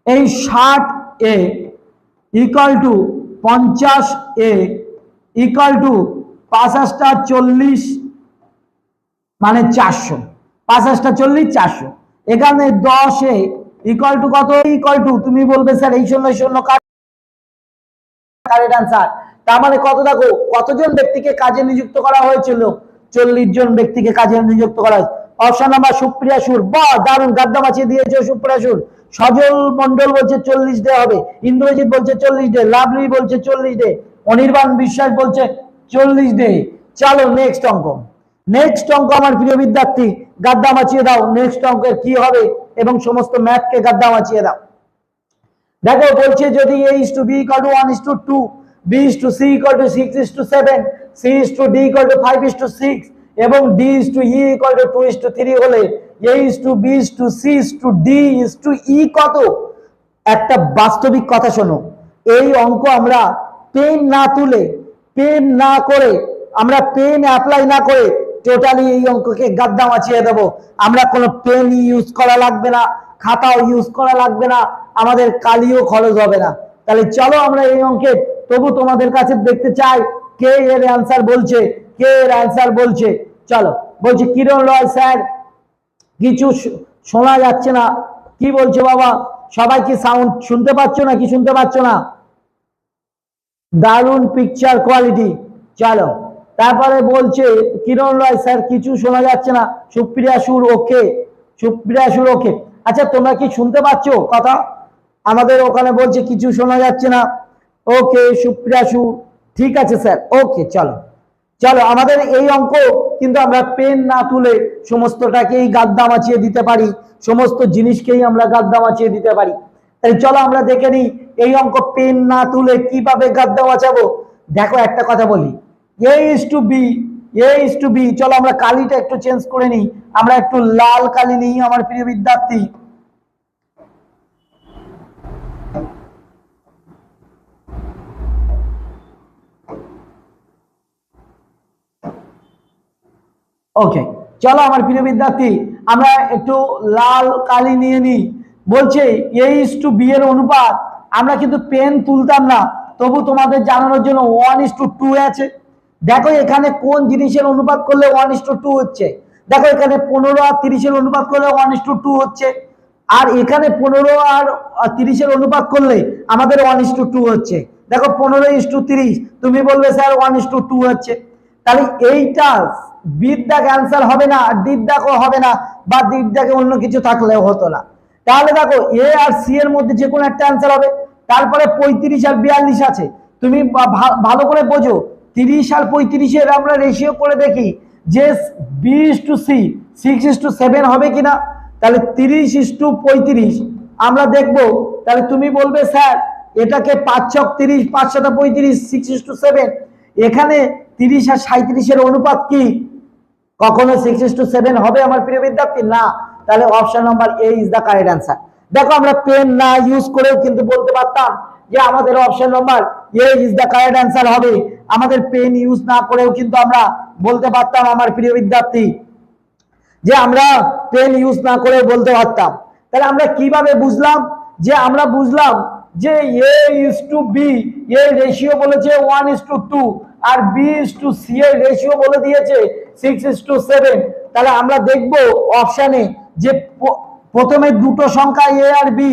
এই 60A equal to 50A equal to ৫০টা 40 মানে 400, ৫০টা 40 400। এখানে 10A ইকুয়াল টু কত? ইকুয়াল টু, তুমি বলবে স্যার এই শূন্য শূন্য কারেক্ট আনসার। তার মানে কত? দেখো কতজন ব্যক্তিকে কাজে নিযুক্ত করা হয়েছিল? 40 জন ব্যক্তিকে কাজে নিযুক্ত করা হয়েছে। অপশন নাম্বার সুপ্রিয়া সুর, বাহ দারুণ, গাদ্দা মাছিয়ে দিয়েছে সুপ্রিয়া সুর। সজল মন্ডল বলছে 40 ডে হবে, ইন্দ্রজিৎ বলছে 40 ডে, লাভলি বলছে 40 ডে, অনির্বাণ বিশ্বাস বলছে 40 ডে। চলো নেক্সট অঙ্ক। নেক্সট অঙ্ক আমার প্রিয় বিদ্যার্থী, গাদ্দা মাছিয়ে দাও। নেক্সট অঙ্কের কি হবে এবং সমস্ত ম্যাথকে গাদ্দা মাছিয়ে দাও। দেখো বলছে যদি A is to B equal to 1 is to 2, B is to C equal to 6 is to 7, C is to D equal to 5 is to 6 এবং D is to E equal to 2 is to 3 হলে A is to B is to C is to D is to E কত? একটা বাস্তবিক কথা শোনো, এই অঙ্ক আমরা পেন না তুলে, পেন না করে, আমরা পেন অ্যাপ্লাই না করে টোটালি এই অঙ্ককে গাদ্দা মাছিয়ে দেবো। আমরা কোনো পেন ইউজ করা লাগবে না, খাতাও ইউজ করা লাগবে না, আমাদের কালিও খরচ হবে না। তাহলে চলো আমরা এই অঙ্কে, তবু তোমাদের কাছে দেখতে চাই কে এর অ্যান্সার বলছে, কে এর অ্যান্সার বলছে। চলো, বলছে কিরণ রয় স্যার কিছু শোনা যাচ্ছে না, কি বলছো বাবা? সবাই কি সাউন্ড শুনতে পাচ্ছ না, কি শুনতে পাচ্ছ না? দারুণ পিকচার কোয়ালিটি। চলো, তারপরে বলছে কিরণ রয় স্যার কিছু শোনা যাচ্ছে না। সুপ্রিয়া সুর ওকে, সুপ্রিয়া সুর ওকে। আচ্ছা তোমরা কি শুনতে পাচ্ছ কথা? আমাদের ওখানে বলছে কিছু শোনা যাচ্ছে না। ওকে সুপ্রিয়া সুর, ঠিক আছে স্যার, ওকে। চলো চলো, আমাদের এই অঙ্ক কিন্তু আমরা পেন না তুলে সমস্তটাকেই গাদ্দা মাছিয়ে দিতে পারি, সমস্ত জিনিসকেই আমরা গাদ্দা মাছিয়ে দিতে পারি। তাই চলো আমরা দেখে নিই এই অঙ্ক পেন না তুলে কিভাবে গাদ্দা মাছাবো। দেখো একটা কথা বলি, A is to B, A is to B। চলো আমরা কালিটা একটু চেঞ্জ করে নিই, আমরা একটু লাল কালি নিই আমার প্রিয় বিদ্যার্থী। ওকে, চলো আমার প্রিয় বিদ্যার্থী আমরা একটু লাল কালি নিয়ে নিই। বলছে A is to B এর অনুপাত, আমরা কিন্তু পেন তুলতাম না, তবু তোমাদের জানানোর জন্য 1:2 আছে। দেখো এখানে কোন জিনিসের অনুপাত করলে 1:2 হচ্ছে। দেখো এখানে 15 আর 30 এর অনুপাত করলে 1:2 হচ্ছে, আর এখানে 15 আর 30 এর অনুপাত করলে আমাদের 1:2 হচ্ছে। দেখো 15:30, তুমি বলবে স্যার 1:2 হচ্ছে। তাহলে এইটা বিদ্যাক অ্যান্সার হবে না, দিদ্যাকও হবে না, বা দিদ্যাকে অন্য কিছু থাকলেও হতো না। তাহলে দেখো এ আর সি এর মধ্যে যে কোনো একটা অ্যান্সার হবে। তারপরে 35 আর 42 আছে, তুমি ভালো করে বোঝো। 30 আর 35 এর আমরা রেশিও করে দেখি যে B:C 6:7 হবে কিনা। তাহলে 30:35 আমরা দেখবো। তাহলে তুমি বলবে স্যার এটাকে 5×6=30, 5×7=35, 6:7। এখানে 30 আর 37 এর অনুপাত কি? কখনো 6:7 হবে আমার প্রিয় বিদ্যার্থী? না। তাহলে option number A is the correct answer. দেখো আমরা পেন না ইউজ করেও কিন্তু বলতে পারতাম যে আমাদের option number A is the correct answer হবে। আমাদের পেন ইউজ না করেও কিন্তু আমরা বলতে পারতাম আমার প্রিয় বিদ্যার্থী, যে আমরা পেন ইউজ না করে বলতে পারতাম। তাহলে আমরা কিভাবে বুঝলাম? যে আমরা বুঝলাম যে এ ইজ টু বি এর রেশিও বলেছে 1:2 আর বি ইজ টু সি এর রেশিও বলে দিয়েছে 6:7। তাহলে আমরা দেখব অপশনে যে প্রথমে দুটো সংখ্যা এ আর বি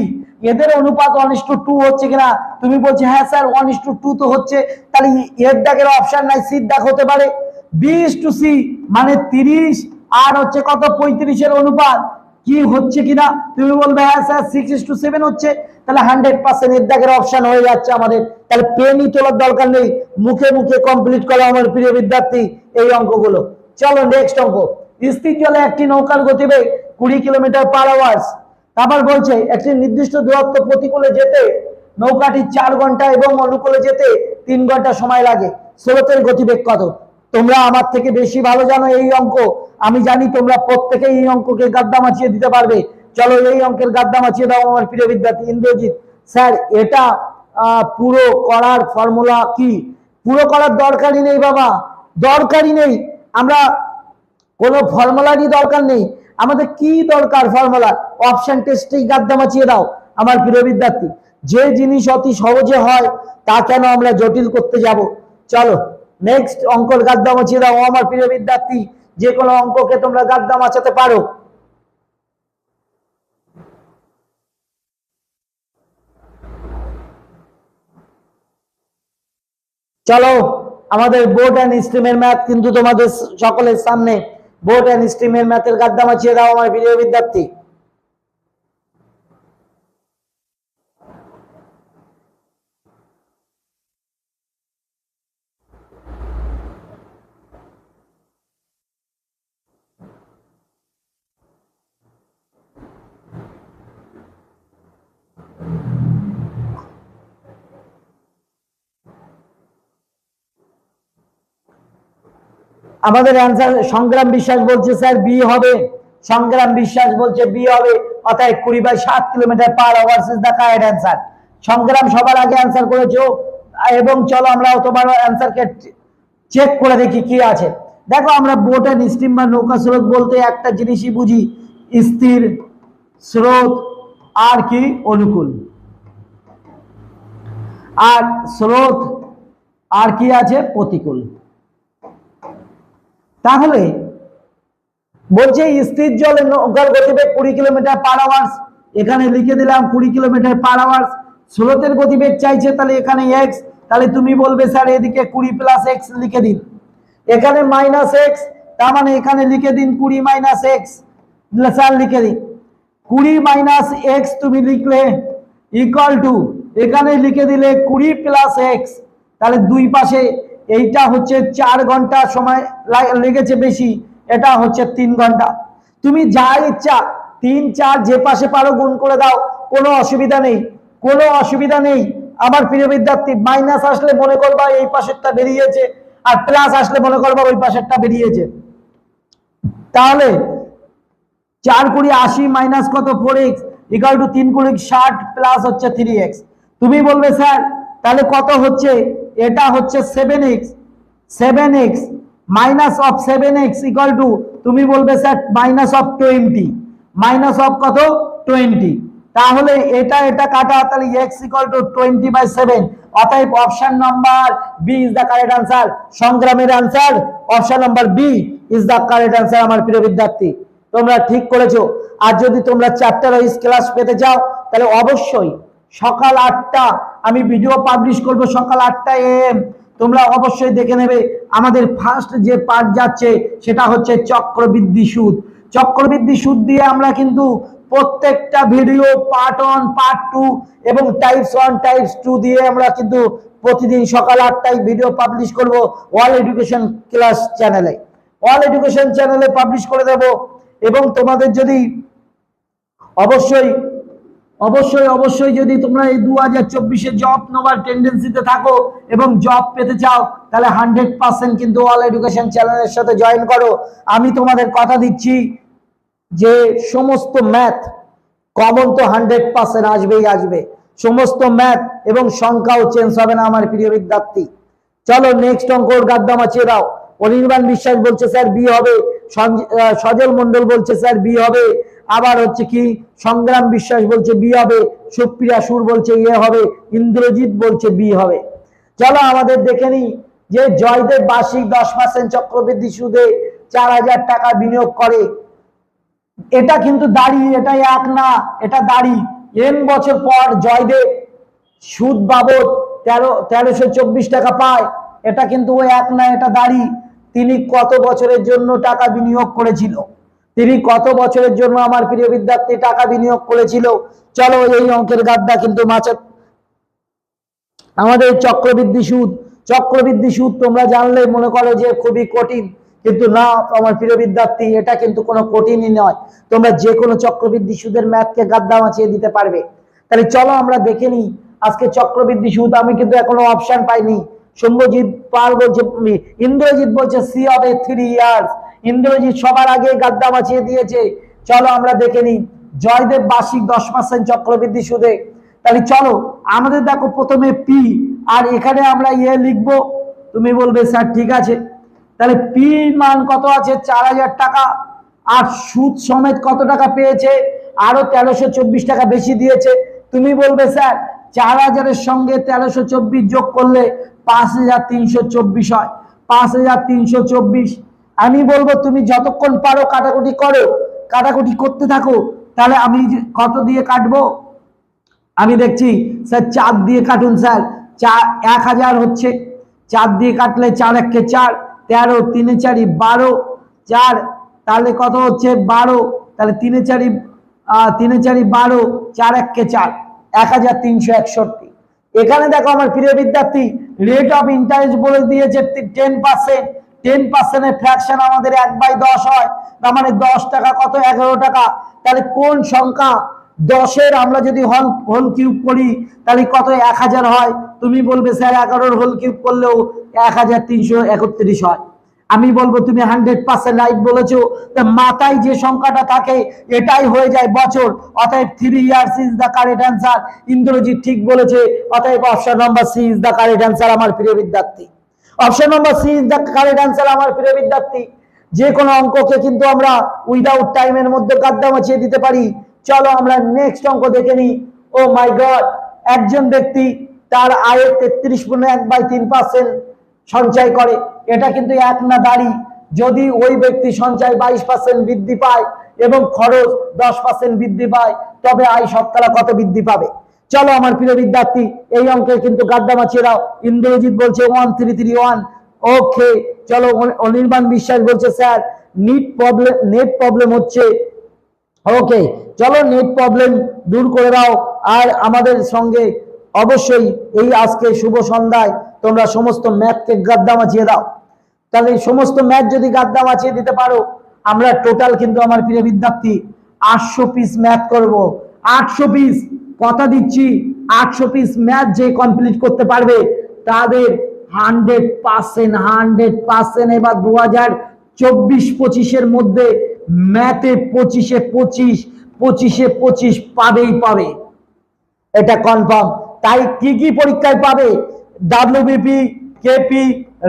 এদের অনুপাত 1:2 হচ্ছে কিনা। তুমি বলছো হ্যাঁ স্যার 1:2 তো হচ্ছে, তাহলে এর দাগের অপশন নাই, সির দাগ হতে পারে। বি ইজ টু সি মানে 30 আর হচ্ছে কত 35 এর অনুপাত কি হচ্ছে কিনা। তুমি বলবে হ্যাঁ স্যার 6:7 হচ্ছে, তাহলে 100% এর দাগের অপশন হয়ে যাচ্ছে আমাদের। তাহলে পেনই তোলার দরকার নেই, মুখে মুখে কমপ্লিট করো আমার প্রিয় বিদ্যার্থী এই অঙ্কগুলো। চলো নেক্সট অঙ্ক। স্থির জলে একটি নৌকার গতিবেগ 20 কিলোমিটার পার আওয়ার। তারপর বলছে একটি নির্দিষ্ট দূরত্ব প্রতিকূলে যেতে নৌকাটি 4 ঘন্টা এবং অনুকূলে যেতে 3 ঘন্টা সময় লাগে। স্রোতের গতিবেগ কত? তোমরা আমার থেকে বেশি ভালো জানো এই অঙ্ক, আমি জানি তোমরা প্রত্যেকেই এই অঙ্ককে গাদ্দা মাছিয়ে দিতে পারবে। চলো এই অঙ্কের গাদ্দা মাছিয়ে দাও আমার প্রিয় বিদ্যার্থী। ইন্দ্রজিৎ স্যার এটা পুরো করার ফর্মুলা কি? পুরো করার দরকারই নেই বাবা, দরকারই নেই। আমরা কোনো ফর্মুলারই দরকার নেই, আমাদের কি দরকার ফর্মুলা? অপশন টেস্টেই গাদ্দা মাছিয়ে দাও আমার প্রিয় বিদ্যার্থী। যে জিনিস অতি সহজে হয় তা কেন আমরা জটিল করতে যাব? চলো নেক্সট অঙ্কর গাদ্দা মাছিয়ে দাও আমার প্রিয় বিদ্যার্থী। যে কোনো অঙ্ককে তোমরা গাদ্দা মাছাতে পারো। চলো আমাদের বোর্ড অ্যান্ড স্ট্রিমের ম্যাথ কিন্তু তোমাদের সকলের সামনে। বোর্ড অ্যান্ড স্ট্রিমের ম্যাথের গাদ্দা মাছিয়ে দাও আমার প্রিয় বিদ্যার্থী। আমাদের অ্যান্সার সংগ্রাম বিশ্বাস বলছে স্যার বি হবে। সংগ্রাম বিশ্বাস বলছে বি হবে, অর্থাৎ 20/7 kilometre per hour is the correct answer. Sangram সবার আগে অ্যান্সার করেছো, এবং চলো আমরা তোমার অ্যান্সারকে চেক করে দেখি কি আছে। দেখো আমরা বোট এন্ড স্টিম বা নৌকা স্রোত বলতে একটা জিনিসই বুঝি, স্থির স্রোত আর কি অনুকূল, আর স্রোত আর কি আছে প্রতিকূল। তাহলে বলছে স্থির জলে নৌকার গতিবেগ 20 কিলোমিটার পার আওয়ার, এখানে লিখে দিলাম 20 কিলোমিটার পার আওয়ার। স্রোতের গতিবেগ চাইছে, তাহলে এখানে এক্স, তাহলে তুমি বলবে স্যার এদিকে 20 + x লিখে দিন, এখানে -x, তার মানে এখানে লিখে দিন 20 - x, স্যার লিখে দিন 20 - x তুমি লিখলে ইকুয়াল টু এখানে লিখে দিলে 20 + x, তাহলে দুই পাশে এইটা হচ্ছে 4 ঘন্টা সময় লেগেছে বেশি, এটা হচ্ছে 3 ঘন্টা। তুমি যা ইচ্ছা 3 4 যে পাশে পারো গুণ করে দাও, কোনো অসুবিধা নেই, কোনো অসুবিধা নেই আমার প্রিয় বিদ্যার্থী। মাইনাস আসলে মনে করবা এই পাশেরটা বেরিয়েছে, আর প্লাস আসলে মনে করবা ওই পাশেরটা বেরিয়েছে। তাহলে 4 × 20 80 মাইনাস কত 4x ইকুয়াল টু 3 × 60 প্লাস হচ্ছে 3x। তুমি বলবে স্যার তাহলে কত হচ্ছে, এটা হচ্ছে 7x, 7x minus of 7x equal to তুমি বলবে sir minus of 20, minus of কত 20। তাহলে এটা এটা কাটা, তাহলে x ইকুয়াল টু 20/7, অতএব option number B is the correct answer. সংগ্রামের answer option number B is the correct answer আমার প্রিয় বিদ্যার্থী, তোমরা ঠিক করেছো। আর যদি তোমরা চ্যাপ্টার ওয়াইজ ক্লাস পেতে চাও তাহলে অবশ্যই সকাল 8টা আমি ভিডিও পাবলিশ করব, সকাল 8টা AM তোমরা অবশ্যই দেখে নেবে। আমাদের ফার্স্ট যে পার্ট যাচ্ছে সেটা হচ্ছে চক্রবৃদ্ধি সুদ। চক্রবৃদ্ধি সুদ দিয়ে আমরা কিন্তু প্রত্যেকটা ভিডিও পার্ট 1 পার্ট 2 এবং টাইপস 1 টাইপস 2 দিয়ে আমরা কিন্তু প্রতিদিন সকাল 8টায় ভিডিও পাবলিশ করব অল এডুকেশন ক্লাস চ্যানেলে, অল এডুকেশন চ্যানেলে পাবলিশ করে দেব। এবং তোমাদের যদি অবশ্যই অবশ্যই অবশ্যই যদি তোমরা এই 2024-এ জব নেওয়ার টেন্ডেন্সিতে থাকো এবং জব পেতে চাও তাহলে 100% কিন্তু অল এডুকেশন চ্যানেলের সাথে জয়েন করো। আমি তোমাদের কথা দিচ্ছি যে সমস্ত ম্যাথ কমন তো 100% আসবেই আসবে, সমস্ত ম্যাথ এবং সংখ্যাও চেঞ্জ হবে না আমার প্রিয় বিদ্যার্থী। চলো নেক্সট অঙ্ক গাদ্দাম আছে দাও। অনির্বাণ বিশ্বাস বলছে স্যার বি হবে, সজল মন্ডল বলছে স্যার বি হবে, আবার হচ্ছে কি সংগ্রাম বিশ্বাস বলছে বি হবে, সুপ্রিয়া সুর বলছে এ হবে, ইন্দ্রজিৎ বলছে বি হবে। চলো আমাদের দেখে নি যে জয়দেব বার্ষিক 10% চক্রবৃদ্ধি সুদে 4000 টাকা বিনিয়োগ করে। এটা কিন্তু দাঁড়ি, এটা এক না, এটা দাঁড়ি। এন বছর পর জয়দেব সুদ বাবদ 1324 টাকা পায়। এটা কিন্তু ও এক না, এটা দাঁড়ি। তিনি কত বছরের জন্য টাকা বিনিয়োগ করেছিল, তিনি কত বছরের জন্য আমার প্রিয় বিদ্যার্থী টাকা বিনিয়োগ করেছিল। চলো এই অঙ্কের গাদ্দা কিন্তু মাছের আমাদের চক্রবৃদ্ধি সুদ তোমরা জানলে মনে করো যে খুবই কঠিন, কিন্তু না আমার প্রিয় বিদ্যার্থী, এটা কিন্তু কোনো কঠিনই নয়। তোমরা যে কোনো চক্রবৃদ্ধি সুদের ম্যাথকে গাদ্দা মাছিয়ে দিতে পারবে। তাহলে চলো আমরা দেখে নিই আজকে চক্রবৃদ্ধি সুদ। আমি কিন্তু এখনো অপশন পাইনি। সৌম্যজিৎ পাল বলছে, ইন্দ্রজিৎ বলছে সি হবে 3 ইয়ার্স। ইন্দ্রজিৎ সবার আগে গাদ্দা মাছিয়ে দিয়েছে। চলো আমরা দেখে নিই জয়দেব বার্ষিক 10% চক্রবৃদ্ধি সুদে। তাহলে চলো আমাদের দেখো প্রথমে পি, আর এখানে আমরা ইয়ে লিখবো। তুমি বলবে স্যার ঠিক আছে, তাহলে পি মান কত আছে 4000 টাকা, আর সুদ সমেত কত টাকা পেয়েছে, আরো 1324 টাকা বেশি দিয়েছে। তুমি বলবে স্যার 4000-এর সঙ্গে 1324 যোগ করলে 5324 হয়, 5324। আমি বলবো তুমি যতক্ষণ পারো কাটাকুটি করো, কাটাকুটি করতে থাকো। তাহলে আমি কত দিয়ে কাটবো, আমি দেখছি স্যার 4 দিয়ে কাটুন স্যার। 1000 হচ্ছে, 4 দিয়ে কাটলে 4 একে 4, 13, 3 4 12, 4 তাহলে কত হচ্ছে 12, তাহলে 3 4 12, 4 একে 4, 1361। এখানে দেখো আমার প্রিয় বিদ্যার্থী রেট অফ ইন্টারেস্ট বলে দিয়েছে 10%। 10%-এর ফ্র্যাকশন আমাদের 1/10 হয়, তার মানে 10 টাকা কত 11 টাকা। তাহলে কোন সংখ্যা 10-এর আমরা যদি হোল কিউব করি তাহলে কত 1000 হয়। তুমি বলবে স্যার 11-এর হোল কিউব করলেও 1331 হয়। আমি বলবো তুমি 100% রাইট বলেছো। মাথায় যে সংখ্যাটা থাকে এটাই হয়ে যায় বছর, অতএব 3 years is the correct answer. Indrajit ঠিক বলেছে, অতএব option number C is the correct answer আমার প্রিয় বিদ্যার্থী। Option number C is the correct answer আমার প্রিয় বিদ্যার্থী। যে কোনো অঙ্ককে কিন্তু আমরা উইদাউট টাইমের মধ্যে গাদ্দা মাছিয়ে দিতে পারি। চলো আমরা নেক্সট অঙ্ক দেখে নিই। ও মাই গড, একজন ব্যক্তি তার আয়ের 33.1/3% সঞ্চয় করে। এটা কিন্তু এক না দাঁড়ি। যদি ওই ব্যক্তি সঞ্চয় 22% বৃদ্ধি পায় এবং খরচ 10% বৃদ্ধি পায়, তবে আয় শতকরা কত বৃদ্ধি পাবে। চলো আমার প্রিয় বিদ্যার্থী এই অঙ্কে কিন্তু গাদ্দা মাছিয়ে দাও। ইন্দ্রজিৎ বলছে 1331। ওকে চলো অনির্বাণ বিশ্বাস বলছে স্যার নেট প্রবলেম হচ্ছে। ওকে চলো নেট প্রবলেম দূর করে দাও। আর আমাদের সঙ্গে অবশ্যই এই আজকে শুভ সন্ধ্যায় তোমরা সমস্ত ম্যাথকে গাদ্দা মাছিয়ে দাও। তাহলে সমস্ত ম্যাথ যদি গাদ্দা মাছিয়ে দিতে পারো, আমরা টোটাল কিন্তু আমার প্রিয় বিদ্যার্থী 800 পিস ম্যাথ করব। 800 পিস, কথা দিচ্ছি 800 পিস ম্যাথ যে কমপ্লিট করতে পারবে তাদের 100% এবার 2024-25-এর মধ্যে ম্যাথে 25-এ 25 পাবেই পাবে, এটা কনফার্ম। তাই কি কি পরীক্ষায় পাবে, WBP, KP,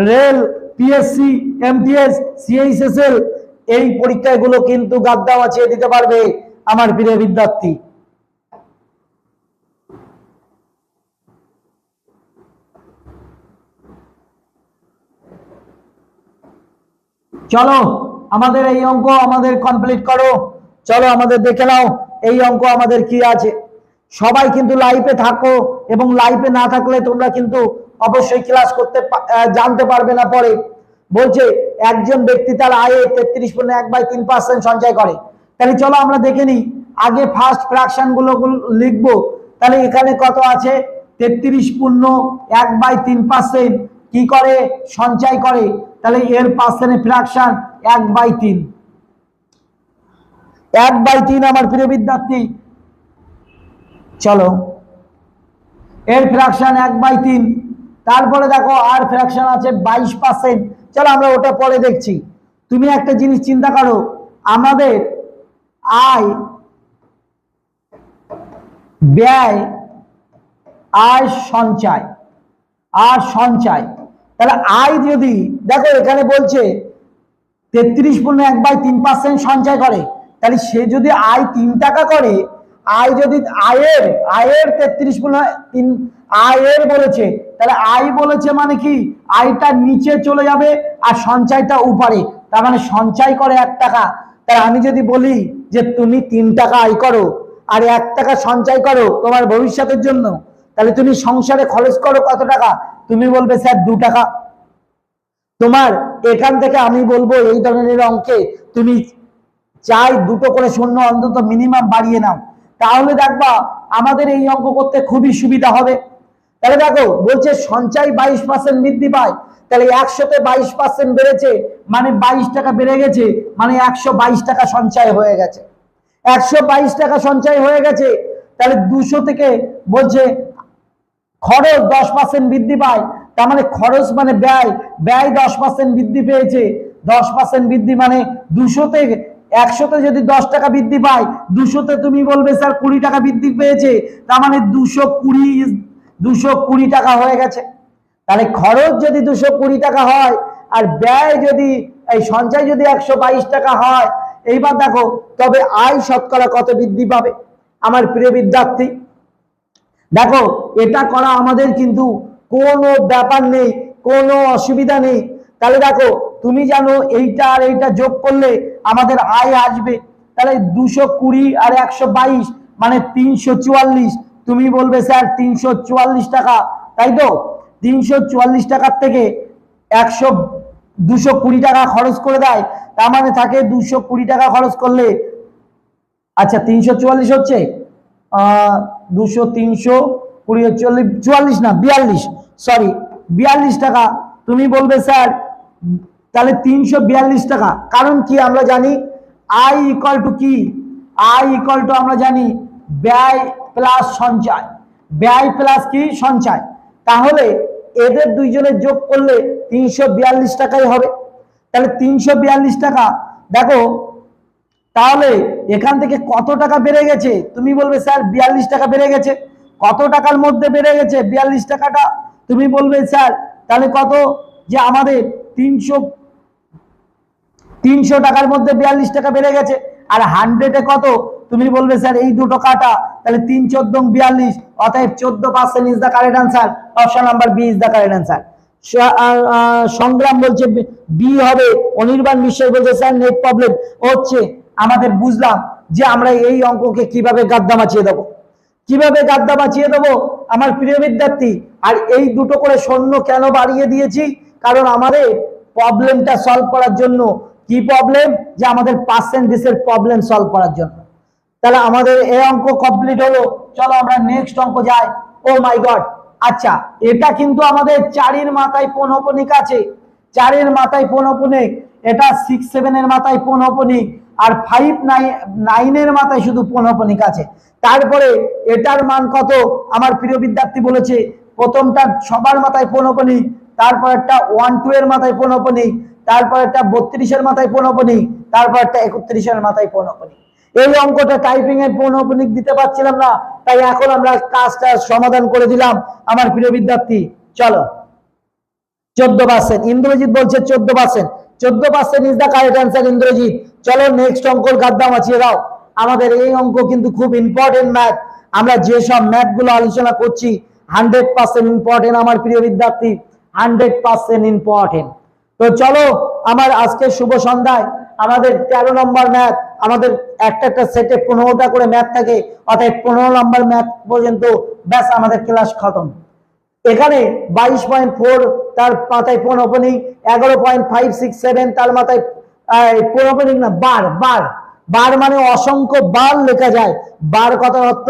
rail, PSC, MTS, CHSL, এই পরীক্ষাগুলো কিন্তু গাদ্দা মাছিয়ে দিতে পারবে আমার প্রিয় বিদ্যার্থী। চলো আমাদের এই অঙ্ক আমাদের কমপ্লিট করো। চলো আমাদের দেখে নাও এই অঙ্ক আমাদের কি আছে। সবাই কিন্তু লাইভে থাকো, এবং লাইভে না থাকলে তোমরা কিন্তু অবশ্যই ক্লাস করতে জানতে পারবে না। পরে বলছে একজন ব্যক্তি তার আয়ে 33.1/3% সঞ্চয় করে। তাহলে চলো আমরা দেখে নিই আগে ফার্স্ট ফ্র্যাকশন গুলো লিখবো। তাহলে এখানে কত আছে 33.1/3% কি করে সঞ্চয় করে। তাহলে এর পার্সেন্টের ফ্র্যাকশন 1/3। 1/3 আমার প্রিয় বিদ্যার্থী। চলো এর ফ্র্যাকশন 1/3। তারপরে দেখো আর ফ্র্যাকশন আছে 22%। চলো আমরা ওটা পরে দেখছি। তুমি একটা জিনিস চিন্তা করো, আমাদের আয় ব্যয় আয় সঞ্চয়, আর সঞ্চয়, তাহলে আয় যদি দেখো এখানে বলছে 33.1/3% সঞ্চয় করে, তাহলে সে যদি আয় 3 টাকা করে, আয় যদি আয়ের 33.3 আয়ের বলেছে, তাহলে আয় বলেছে মানে কি আয়টা নিচে চলে যাবে আর সঞ্চয়টা উপরে, তার মানে সঞ্চয় করে 1 টাকা। তাহলে আমি যদি বলি যে তুমি 3 টাকা আয় করো আর 1 টাকা সঞ্চয় করো তোমার ভবিষ্যতের জন্য, তাহলে তুমি সংসারে খরচ করো কত টাকা, তুমি বলবে স্যার 2 টাকা। তোমার এখান থেকে আমি বলবো এই ধরনের অঙ্কে তুমি চাই 2টো করে শূন্য অন্তত মিনিমাম বাড়িয়ে নাও, তাহলে দেখবা আমাদের এই অঙ্ক করতে খুবই সুবিধা হবে। তাহলে দেখো বলছে সঞ্চয় 22% বৃদ্ধি পায়, তাহলে 100-তে 22% বেড়েছে মানে 22 টাকা বেড়ে গেছে, মানে 122 টাকা সঞ্চয় হয়ে গেছে, 122 টাকা সঞ্চয় হয়ে গেছে। তাহলে 200 থেকে বলছে খরচ 10% বৃদ্ধি পায়, তার মানে খরচ মানে ব্যয়, ব্যয় 10% বৃদ্ধি পেয়েছে, 10% বৃদ্ধি মানে 200-তে 100-তে যদি 10 টাকা বৃদ্ধি পায়, 200-তে তুমি বলবে স্যার 20 টাকা বৃদ্ধি পেয়েছে, তার মানে 220 টাকা হয়ে গেছে। তাহলে খরচ যদি 220 টাকা হয় আর ব্যয় যদি এই সঞ্চয় যদি 122 টাকা হয়, এইবার দেখো তবে আয় শতকরা কত বৃদ্ধি পাবে। আমার প্রিয় বিদ্যার্থী দেখো এটা করা আমাদের কিন্তু কোনো ব্যাপার নেই, কোনো অসুবিধা নেই। তাহলে দেখো তুমি জানো এইটা আর এইটা যোগ করলে আমাদের আয় আসবে, তাহলে 220 আর 122 মানে 344, তুমি বলবে স্যার 344 টাকা, তাই তো 344 টাকার থেকে 220 টাকা খরচ করে দেয়, তার মানে থাকে 220 টাকা খরচ করলে, আচ্ছা 344 হচ্ছে 200 320 44 না 42, সরি 42 টাকা। তুমি বলবে স্যার তাহলে 342 টাকা, কারণ কি আমরা জানি আই ইকুয়াল টু কি, আই ইকুয়াল টু আমরা জানি ব্যয় প্লাস সঞ্চয়, ব্যয় প্লাস কি সঞ্চয়, তাহলে এদের দুইজনের যোগ করলে 342 টাকাই হবে। তাহলে 342 টাকা দেখো তাহলে এখান থেকে কত টাকা বেড়ে গেছে, তুমি বলবে স্যার 42 টাকা বেড়ে গেছে, কত টাকার মধ্যে বেড়ে গেছে 42 টাকাটা, তুমি বলবে স্যার তাহলে কত, যে আমাদের 300 টাকার মধ্যে 42 টাকা বেড়ে গেছে, আর 100-এ কত, তুমি বলবে স্যার এই দুটো কাটা, তাহলে 3 14 42, অতএব 14% is the correct answer, option number B is the correct answer. Sangram বলছে বি হবে, অনির্বাণ বিশ্বাস বলছে স্যার নেট প্রবলেম হচ্ছে। আমাদের বুঝলাম যে আমরা এই অঙ্ককে কিভাবে গাদ্দা মাছিয়ে দেবো, কিভাবে গাদ্দা বাঁচিয়ে দেবো আমার প্রিয় বিদ্যার্থী। আর এই দুটো করে শূন্য কেন বাড়িয়ে দিয়েছি, কারণ আমাদের প্রবলেমটা সলভ করার জন্য। কি প্রবলেম, যে আমাদের পার্সেন্টেজের প্রবলেম সলভ করার জন্য। তাহলে আমাদের এই অঙ্ক কমপ্লিট হলো, চলো আমরা নেক্সট অঙ্ক যাই। ও মাই গড, আচ্ছা এটা কিন্তু আমাদের 4-এর মাথায় পৌনঃপুনিক আছে, 4-এর মাথায় পৌনঃপুনিক, এটা 6 7-এর মাথায় পৌনঃপুনিক, আর 5 9-এর মাথায় শুধু পৌনঃপুনিক আছে। তারপরে এটার মান কত আমার প্রিয় বিদ্যার্থী বলেছে, প্রথমটা সবার মাথায় পৌনঃপুনিক, তারপর একটা 1-2-এর মাথায় পৌনঃপুনিক, তারপর একটা 32-এর মাথায় পৌনঃপুনিক, তারপর একটা 31-এর মাথায় পৌনঃপুনিক। এই অঙ্কটা টাইপিং এর পৌনঃপুনিক দিতে পারছিলাম না, তাই এখন আমরা কাজটা সমাধান করে দিলাম আমার প্রিয় বিদ্যার্থী। চলো 14%, ইন্দ্রজিৎ বলছে 14%, 14% is the correct answer Indrajit. চলো নেক্সট অঙ্কর গাদ্দা মাছিয়ে দাও। আমাদের এই অঙ্ক কিন্তু খুব ইম্পর্টেন্ট ম্যাথ, আমরা যে সব ম্যাথ গুলো আলোচনা করছি 100% ইম্পর্টেন্ট আমার প্রিয় বিদ্যার্থী, 100% ইম্পর্টেন্ট। তো চলো আমার আজকে শুভ সন্ধ্যায় আমাদের 13 নম্বর ম্যাথ, আমাদের একটা একটা সেটে 15টা করে ম্যাথ থাকে, অর্থাৎ 15 নম্বর ম্যাথ পর্যন্ত ব্যাস আমাদের ক্লাস খতম। এখানে 22.4 তার মাথায় পৌনঃপুনিক, 11.567 তার মাথায় পৌনঃপুনিক না বার, বার বার মানে অসংখ্য বার লেখা যায়। বার কথার অর্থ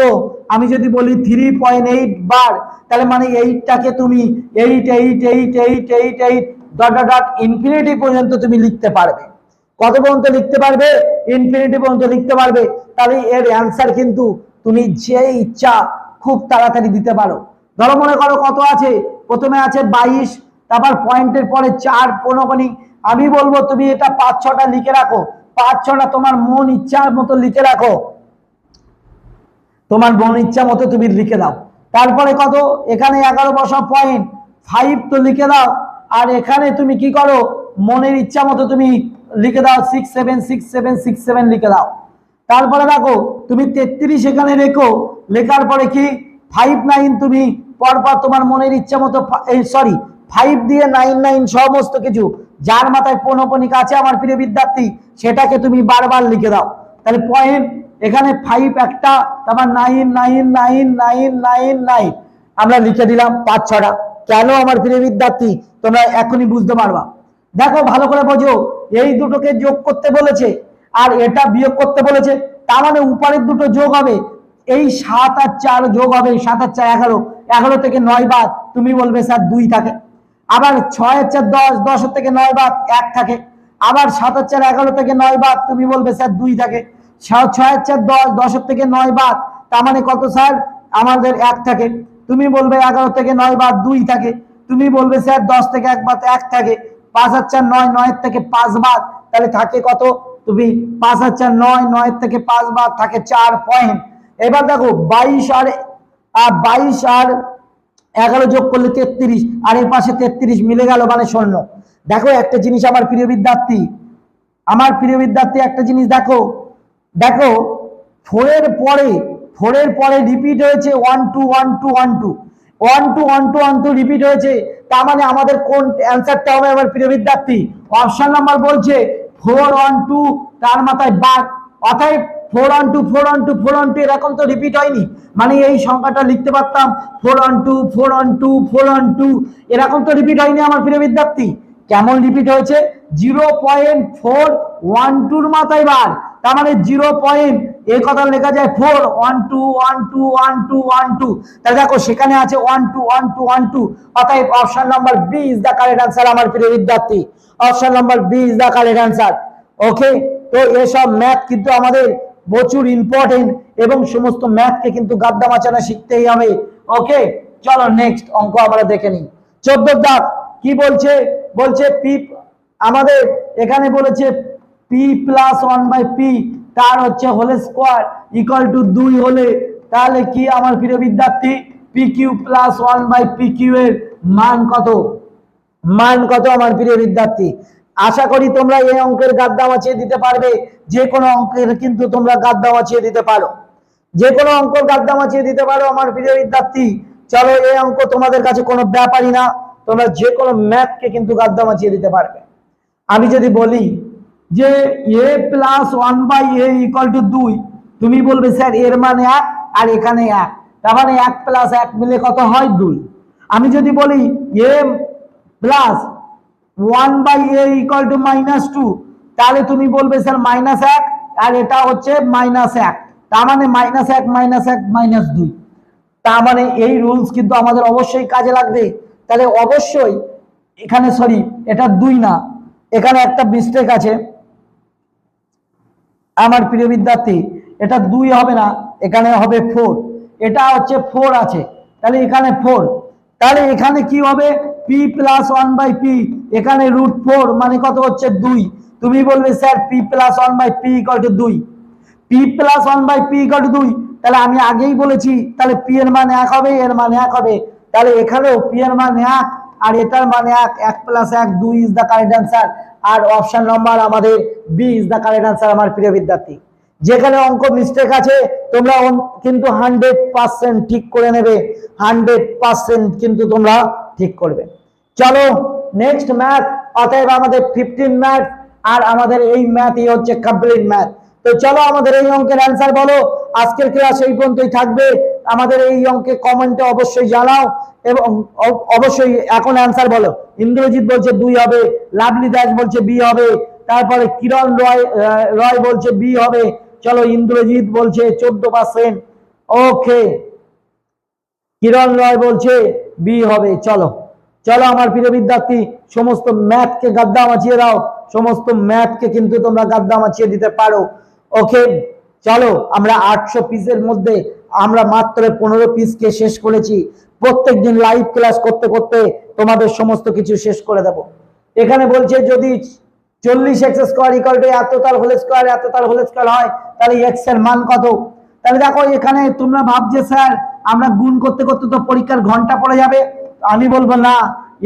আমি যদি বলি 3.8 বার, তাহলে মানে 8টাকে তুমি 8 8 8 8 8 8 ডট ডট ডট ইনফিনিটি পর্যন্ত তুমি লিখতে পারবে। কত পর্যন্ত লিখতে পারবে, ইনফিনিটি পর্যন্ত লিখতে পারবে। তাহলে এর অ্যান্সার কিন্তু তুমি যে ইচ্ছা খুব তাড়াতাড়ি দিতে পারো। ধরো মনে করো কত আছে, প্রথমে আছে 22, তারপর পয়েন্টের পরে 4 পৌনঃপুনিক, আমি বলবো তুমি এটা 5-6টা লিখে রাখো, 5-6টা তোমার মন ইচ্ছার মতো লিখে রাখো, তোমার মন ইচ্ছা মতো তুমি লিখে দাও। তারপরে কত, এখানে 11 বসাও পয়েন্ট 5 তো লিখে দাও। আর এখানে তুমি কি করো, মনের ইচ্ছা মতো তুমি লিখে দাও 676767 লিখে দাও। তারপরে দেখো তুমি 33 এখানে রেখো, লেখার পরে কি 5 9 তুমি পরপর তোমার মনের ইচ্ছা মতো, সরি 5 দিয়ে 9 9 সমস্ত কিছু যার মাথায় পৌনঃপুনিক আছে আমার প্রিয় বিদ্যার্থী সেটাকে তুমি বারবার লিখে দাও। তাহলে পয়েন্ট এখানে 5 একটা, তারপর 9 9 9 9 9 9 আমরা লিখে দিলাম 5 6টা। কেন আমার প্রিয় বিদ্যার্থী তোমরা এখনই বুঝতে পারবা। দেখো ভালো করে বোঝো, এই দুটোকে যোগ করতে বলেছে আর এটা বিয়োগ করতে বলেছে, তার মানে উপরের দুটো যোগ হবে, এই 7 আর 4 যোগ হবে, 7 আর 4 11, 11 থেকে 9 বাদ তুমি বলবে স্যার 2 থাকে। আবার 6 আর 4 10, 10 থেকে 9 বাদ 1 থাকে। আবার 7 আর 4 11 থেকে 9 বাদ তুমি বলবে স্যার 2 থাকে। 6 আর 4 10, 10 থেকে 9 বাদ, তার মানে কত স্যার আমাদের 1 থাকে। তুমি বলবে 11 থেকে 9 বাদ 2 থাকে। তুমি বলবে স্যার 10 থেকে 1 বাদ 1 থাকে। 5 আর 4 9, 9 থেকে 5 বাদ, তাহলে থাকে কত, তুমি 5 আর 4 9, 9 থেকে 5 বাদ থাকে 4 পয়েন্ট। এবার দেখো 22 আর 11 যোগ করলে 33, আর এর পাশে 33 মিলে গেল মানে 0। দেখো একটা জিনিস আমার প্রিয় বিদ্যার্থী, একটা জিনিস দেখো, 4 এর পরে রিপিট হয়েছে 1 2 1 2 1 2 1 2 1 2 1 2 রিপিট হয়েছে। তার মানে আমাদের কোন অ্যান্সারটা হবে আমার প্রিয় বিদ্যার্থী? অপশন নাম্বার বলছে 4 1 2 তার মাথায় বাদ, অতএব 4 1 2 4 1 2 4 1 2 এরকম তো রিপিট হয়নি, মানে এই সংখ্যাটা লিখতে পারতাম 4 1 2 4 1 2 4 1 2, এরকম তো রিপিট হয়নি আমার প্রিয় বিদ্যার্থী। কেমন রিপিট হয়েছে? 0.412 মাথায় বার, তার মানে 0 পয়েন্ট এই কথা লেখা যায় 4 1 2 1 2 1 2 1 2। তাহলে দেখো সেখানে আছে 1 2 1 2 1 2, অতএব option number B is the correct answer আমার প্রিয় বিদ্যার্থী। Option number B is the correct answer. Okay, তো এসব ম্যাথ কিন্তু আমাদের প্রচুর ইম্পর্টেন্ট এবং সমস্ত ম্যাথকে কিন্তু গাদ্দা মাচানা শিখতেই হবে। ওকে, চলো নেক্সট অঙ্ক আমরা দেখে নিই। 14 দাগ কি বলছে? বলছে পি, আমাদের এখানে বলেছে পি প্লাস 1/p তার হচ্ছে হোল স্কয়ার ইকুয়াল টু 2 হলে তাহলে কি আমার প্রিয় বিদ্যার্থী পি কিউ প্লাস 1/pq এর মান কত? আমার প্রিয় বিদ্যার্থী আশা করি তোমরা এই অঙ্কের গাদ্দা মাছিয়ে দিতে পারবে। যে কোনো অঙ্কের কিন্তু তোমরা গাদ্দা মাছিয়ে দিতে পারো, যে কোনো অঙ্ক গাদ্দা মাছিয়ে দিতে পারো আমার প্রিয় বিদ্যার্থী। চলো এই অঙ্ক তোমাদের কাছে কোনো ব্যাপারই না, তোমরা যে কোনো ম্যাথকে কিন্তু গাদ্দা মাছিয়ে দিতে পারবে। আমি যদি বলি যে a plus 1/a equal to 2, তুমি বলবে স্যার এর মানে 1 আর এখানে 1, তার মানে 1 প্লাস 1 মিলে কত হয় 2। আমি যদি বলি a plus 1/a equal to -2, তাহলে তুমি বলবে স্যার -1 আর এটা হচ্ছে -1, তার মানে -1 -1 -2। তার মানে এই রুলস কিন্তু আমাদের অবশ্যই কাজে লাগবে। তাহলে অবশ্যই এখানে সরি এটা 2 না, এখানে একটা মিস্টেক আছে আমার প্রিয় বিদ্যার্থী, এটা 2 হবে না, এখানে হবে 4, এটা হচ্ছে 4 আছে, তাহলে এখানে 4, তাহলে এখানে কি হবে p প্লাস 1/p, এখানে √4 মানে কত হচ্ছে 2। তুমি বলবে sir p plus 1/p equal to 2, p plus 1/p equal to 2, তাহলে আমি আগেই বলেছি তাহলে p এর মান 1 হবে, এর মান 1 হবে, তাহলে এখানেও p এর মান 1 আর এটার মান 1, 1 plus 1 2 is the correct answer. আর অপশন নাম্বার আমাদের B is the correct answer আমার প্রিয় বিদ্যার্থী। যেখানে অঙ্ক মিস্টেক আছে তোমরা কিন্তু 100% ঠিক করে নেবে, 100% কিন্তু তোমরা ঠিক করবে। চলো নেক্সট ম্যাথ, অতএব আমাদের 15 ম্যাথ আর আমাদের এই ম্যাথই হচ্ছে কমপ্লিট ম্যাথ। তো চলো আমাদের এই অঙ্কের অ্যান্সার বলো। আজকের ক্লাস এই পর্যন্তই থাকবে। আমাদের এই অঙ্কে কমেন্টে অবশ্যই জানাও এবং অবশ্যই এখন অ্যান্সার বলো। ইন্দ্রজিৎ বলছে 2 হবে, লাভলি দাস বলছে বি হবে, তারপরে কিরণ রয় বলছে বি হবে। চলো ইন্দ্রজিৎ বলছে 14%, ওকে কিরণ রয় বলছে বি হবে। চলো চলো আমার প্রিয় বিদ্যার্থী সমস্ত ম্যাথকে গাদ্দা মাছিয়ে দাও, সমস্ত ম্যাথকে কিন্তু তোমরা গাদ্দা মাছিয়ে দিতে পারো। ওকে চলো আমরা 800 পিসের মধ্যে আমরা মাত্র 15 পিসকে শেষ করেছি। প্রত্যেকদিন লাইভ ক্লাস করতে করতে তোমাদের সমস্ত কিছু শেষ করে দেব। এখানে বলছে যদি 40x স্কয়ার ইকুয়াল টু এত তার হোল স্কয়ার হয় তাহলে x এর মান কত? তাহলে দেখো এখানে তোমরা ভাবছে স্যার আমরা গুণ করতে করতে তো পরীক্ষার ঘন্টা পড়ে যাবে। আমি বলবো না,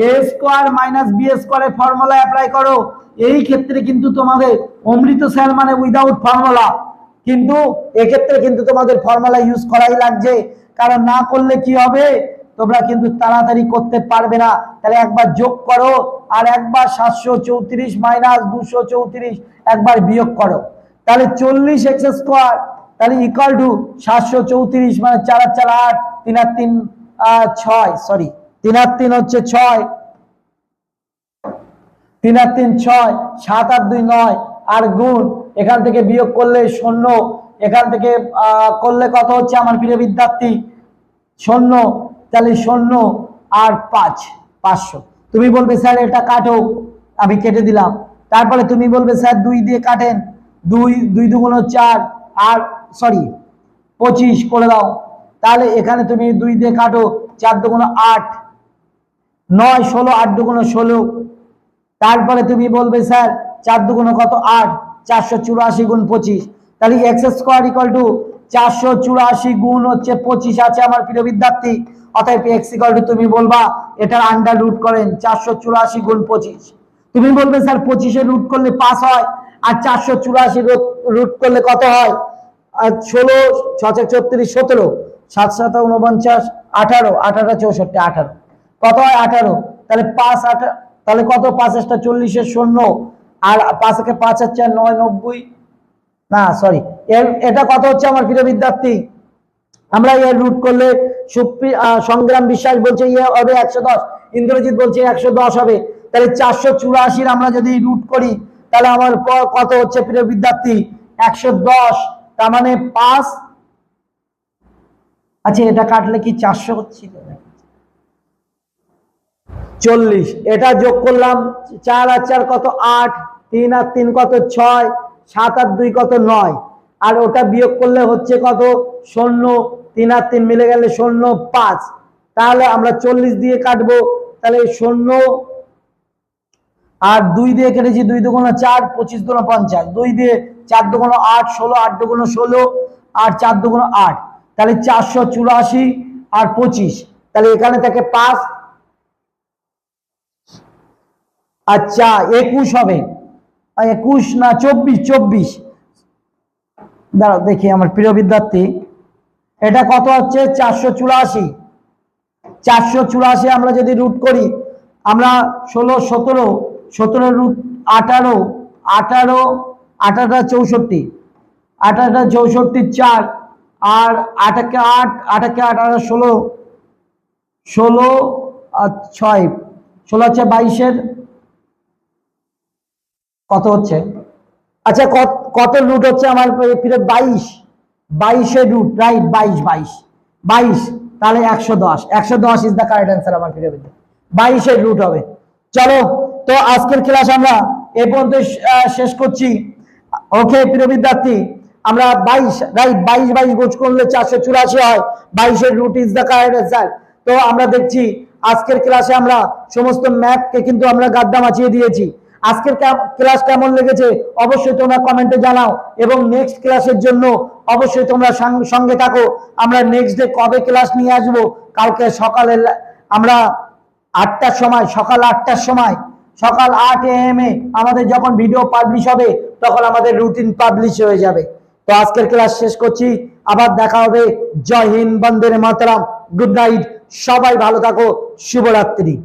এ স্কোয়ার মাইনাস বি স্কোয়ারের ফর্মুলা অ্যাপ্লাই করো। এই ক্ষেত্রে কিন্তু তোমাদের অমৃত স্যার মানে উইদাউট ফর্মুলা, কিন্তু এক্ষেত্রে কিন্তু তোমাদের ফর্মুলা ইউজ করাই লাগছে, কারণ না করলে কি হবে, তোমরা কিন্তু তাড়াতাড়ি করতে পারবে না। তাহলে একবার যোগ করো আর একবার 734 মাইনাস 234 একবার বিয়োগ করো, তাহলে 40x স্কোয়ার তাহলে ইকুয়াল টু 734 মানে 4 আর 4 8, 3 আর 3 6, সরি 3 আর 3 হচ্ছে 6, 3 আর 3 6, 7 আর 2 9, আর গুণ এখান থেকে বিয়োগ করলে 0, এখান থেকে করলে কত হচ্ছে আমার প্রিয় বিদ্যার্থী 0, তাহলে 0 আর 5 500। তুমি বলবে স্যার এটা কাটো, আমি কেটে দিলাম। তারপরে তুমি বলবে স্যার 2 দিয়ে কাটেন, 2 2 দুগুণ 4 আর সরি 25 করে দাও। তাহলে এখানে তুমি 2 দিয়ে কাটো, 4 দুগুণ 8, 9 16, 8 দুগুণ 16। তারপরে তুমি বলবে স্যার 4 দুগুণ কত 8, 484 গুণ 25, তাহলে এক্স স্কোয়ার ইকুয়াল টু 484 গুণ হচ্ছে 25 আছে আমার প্রিয় বিদ্যার্থী। অতএব এক্স ইকুয়াল টু তুমি বলবা এটার আন্ডার রুট করেন 484 গুণ 25। তুমি বলবে স্যার 25 এর রুট করলে 5 হয়, আর 484 রুট করলে কত হয়, 16 6 34 17, 7 7 49, 18 18 64 18 কত হয় 18, তাহলে 5 8 তাহলে কত 5 টা 40 এর 0, আর 5 কে 5 আর 4 9 90, না সরি এটা কত হচ্ছে আমার প্রিয় বিদ্যার্থী, আমরা এর রুট করলে সংগ্রাম বিশ্বাস বলছে ইয়ে হবে 110, ইন্দ্রজিৎ বলছে 110 হবে। তাহলে 484 আমরা যদি রুট করি তাহলে আমার কত হচ্ছে প্রিয় বিদ্যার্থী 110, তার মানে 5, আচ্ছা এটা কাটলে কি 400 হচ্ছিল 40, এটা যোগ করলাম 4 আর 4 কত 8, 3 আর 3 কত 6, 7 আর 2 কত 9, আর ওটা বিয়োগ করলে হচ্ছে কত 0, 3 আর 3 মিলে গেলে 0 5, তাহলে আমরা 40 দিয়ে কাটবো, তাহলে 0 আর 2 দিয়ে কেটেছি, 2 দুগুণ 4, 25 দুগুণ 50, 2 দিয়ে 4 দুগুণ 8 16, 8 দুগুণ 16 আর 4 দুগুণ 8, তাহলে 484 আর 25, তাহলে এখানে থাকে 5, আচ্ছা 21 হবে, 21 না 24, দাঁড়াও দেখি আমার প্রিয় বিদ্যার্থী এটা কত হচ্ছে 484 আমরা যদি রুট করি, আমরা 16 17 17 রুট 18 18 18 64 18 64 4, আর 8 কে 8 8 কে 8 18 16 16 আর 6 16 হচ্ছে 22 এর কত হচ্ছে, আচ্ছা কত রুট হচ্ছে আমার 22 এর রুট, রাইট 22, তাহলে 110 ইজ দ্য কারেক্ট অ্যান্সার আমার প্রিয় বিদ্যার্থী, 22 এর রুট হবে। চলো তো আজকের ক্লাস আমরা এই পর্যন্ত শেষ করছি। ওকে প্রিয় বিদ্যার্থী, আমরা 22 রাইট 22 গুণ করলে 484 হয়, 22 এর root is the correct answer. তো আমরা দেখছি আজকের ক্লাসে আমরা সমস্ত ম্যাথকে কিন্তু আমরা গাদ্দা মাছিয়ে দিয়েছি। আজকের ক্লাস কেমন লেগেছে অবশ্যই তোমরা কমেন্টে জানাও, এবং নেক্সট ক্লাসের জন্য অবশ্যই তোমরা সঙ্গে থাকো। আমরা নেক্সট ডে কবে ক্লাস নিয়ে আসবো, কালকে সকালে আমরা 8টার সময়, সকাল 8টার সময়, সকাল 8 AM এ আমাদের যখন ভিডিও পাবলিশ হবে তখন আমাদের রুটিন পাবলিশ হয়ে যাবে। তো আজকের ক্লাস শেষ করছি, আবার দেখা হবে। জয় হিন্দ, বন্দে মাতরম, গুড নাইট, সবাই ভালো থাকো, শুভরাত্রি।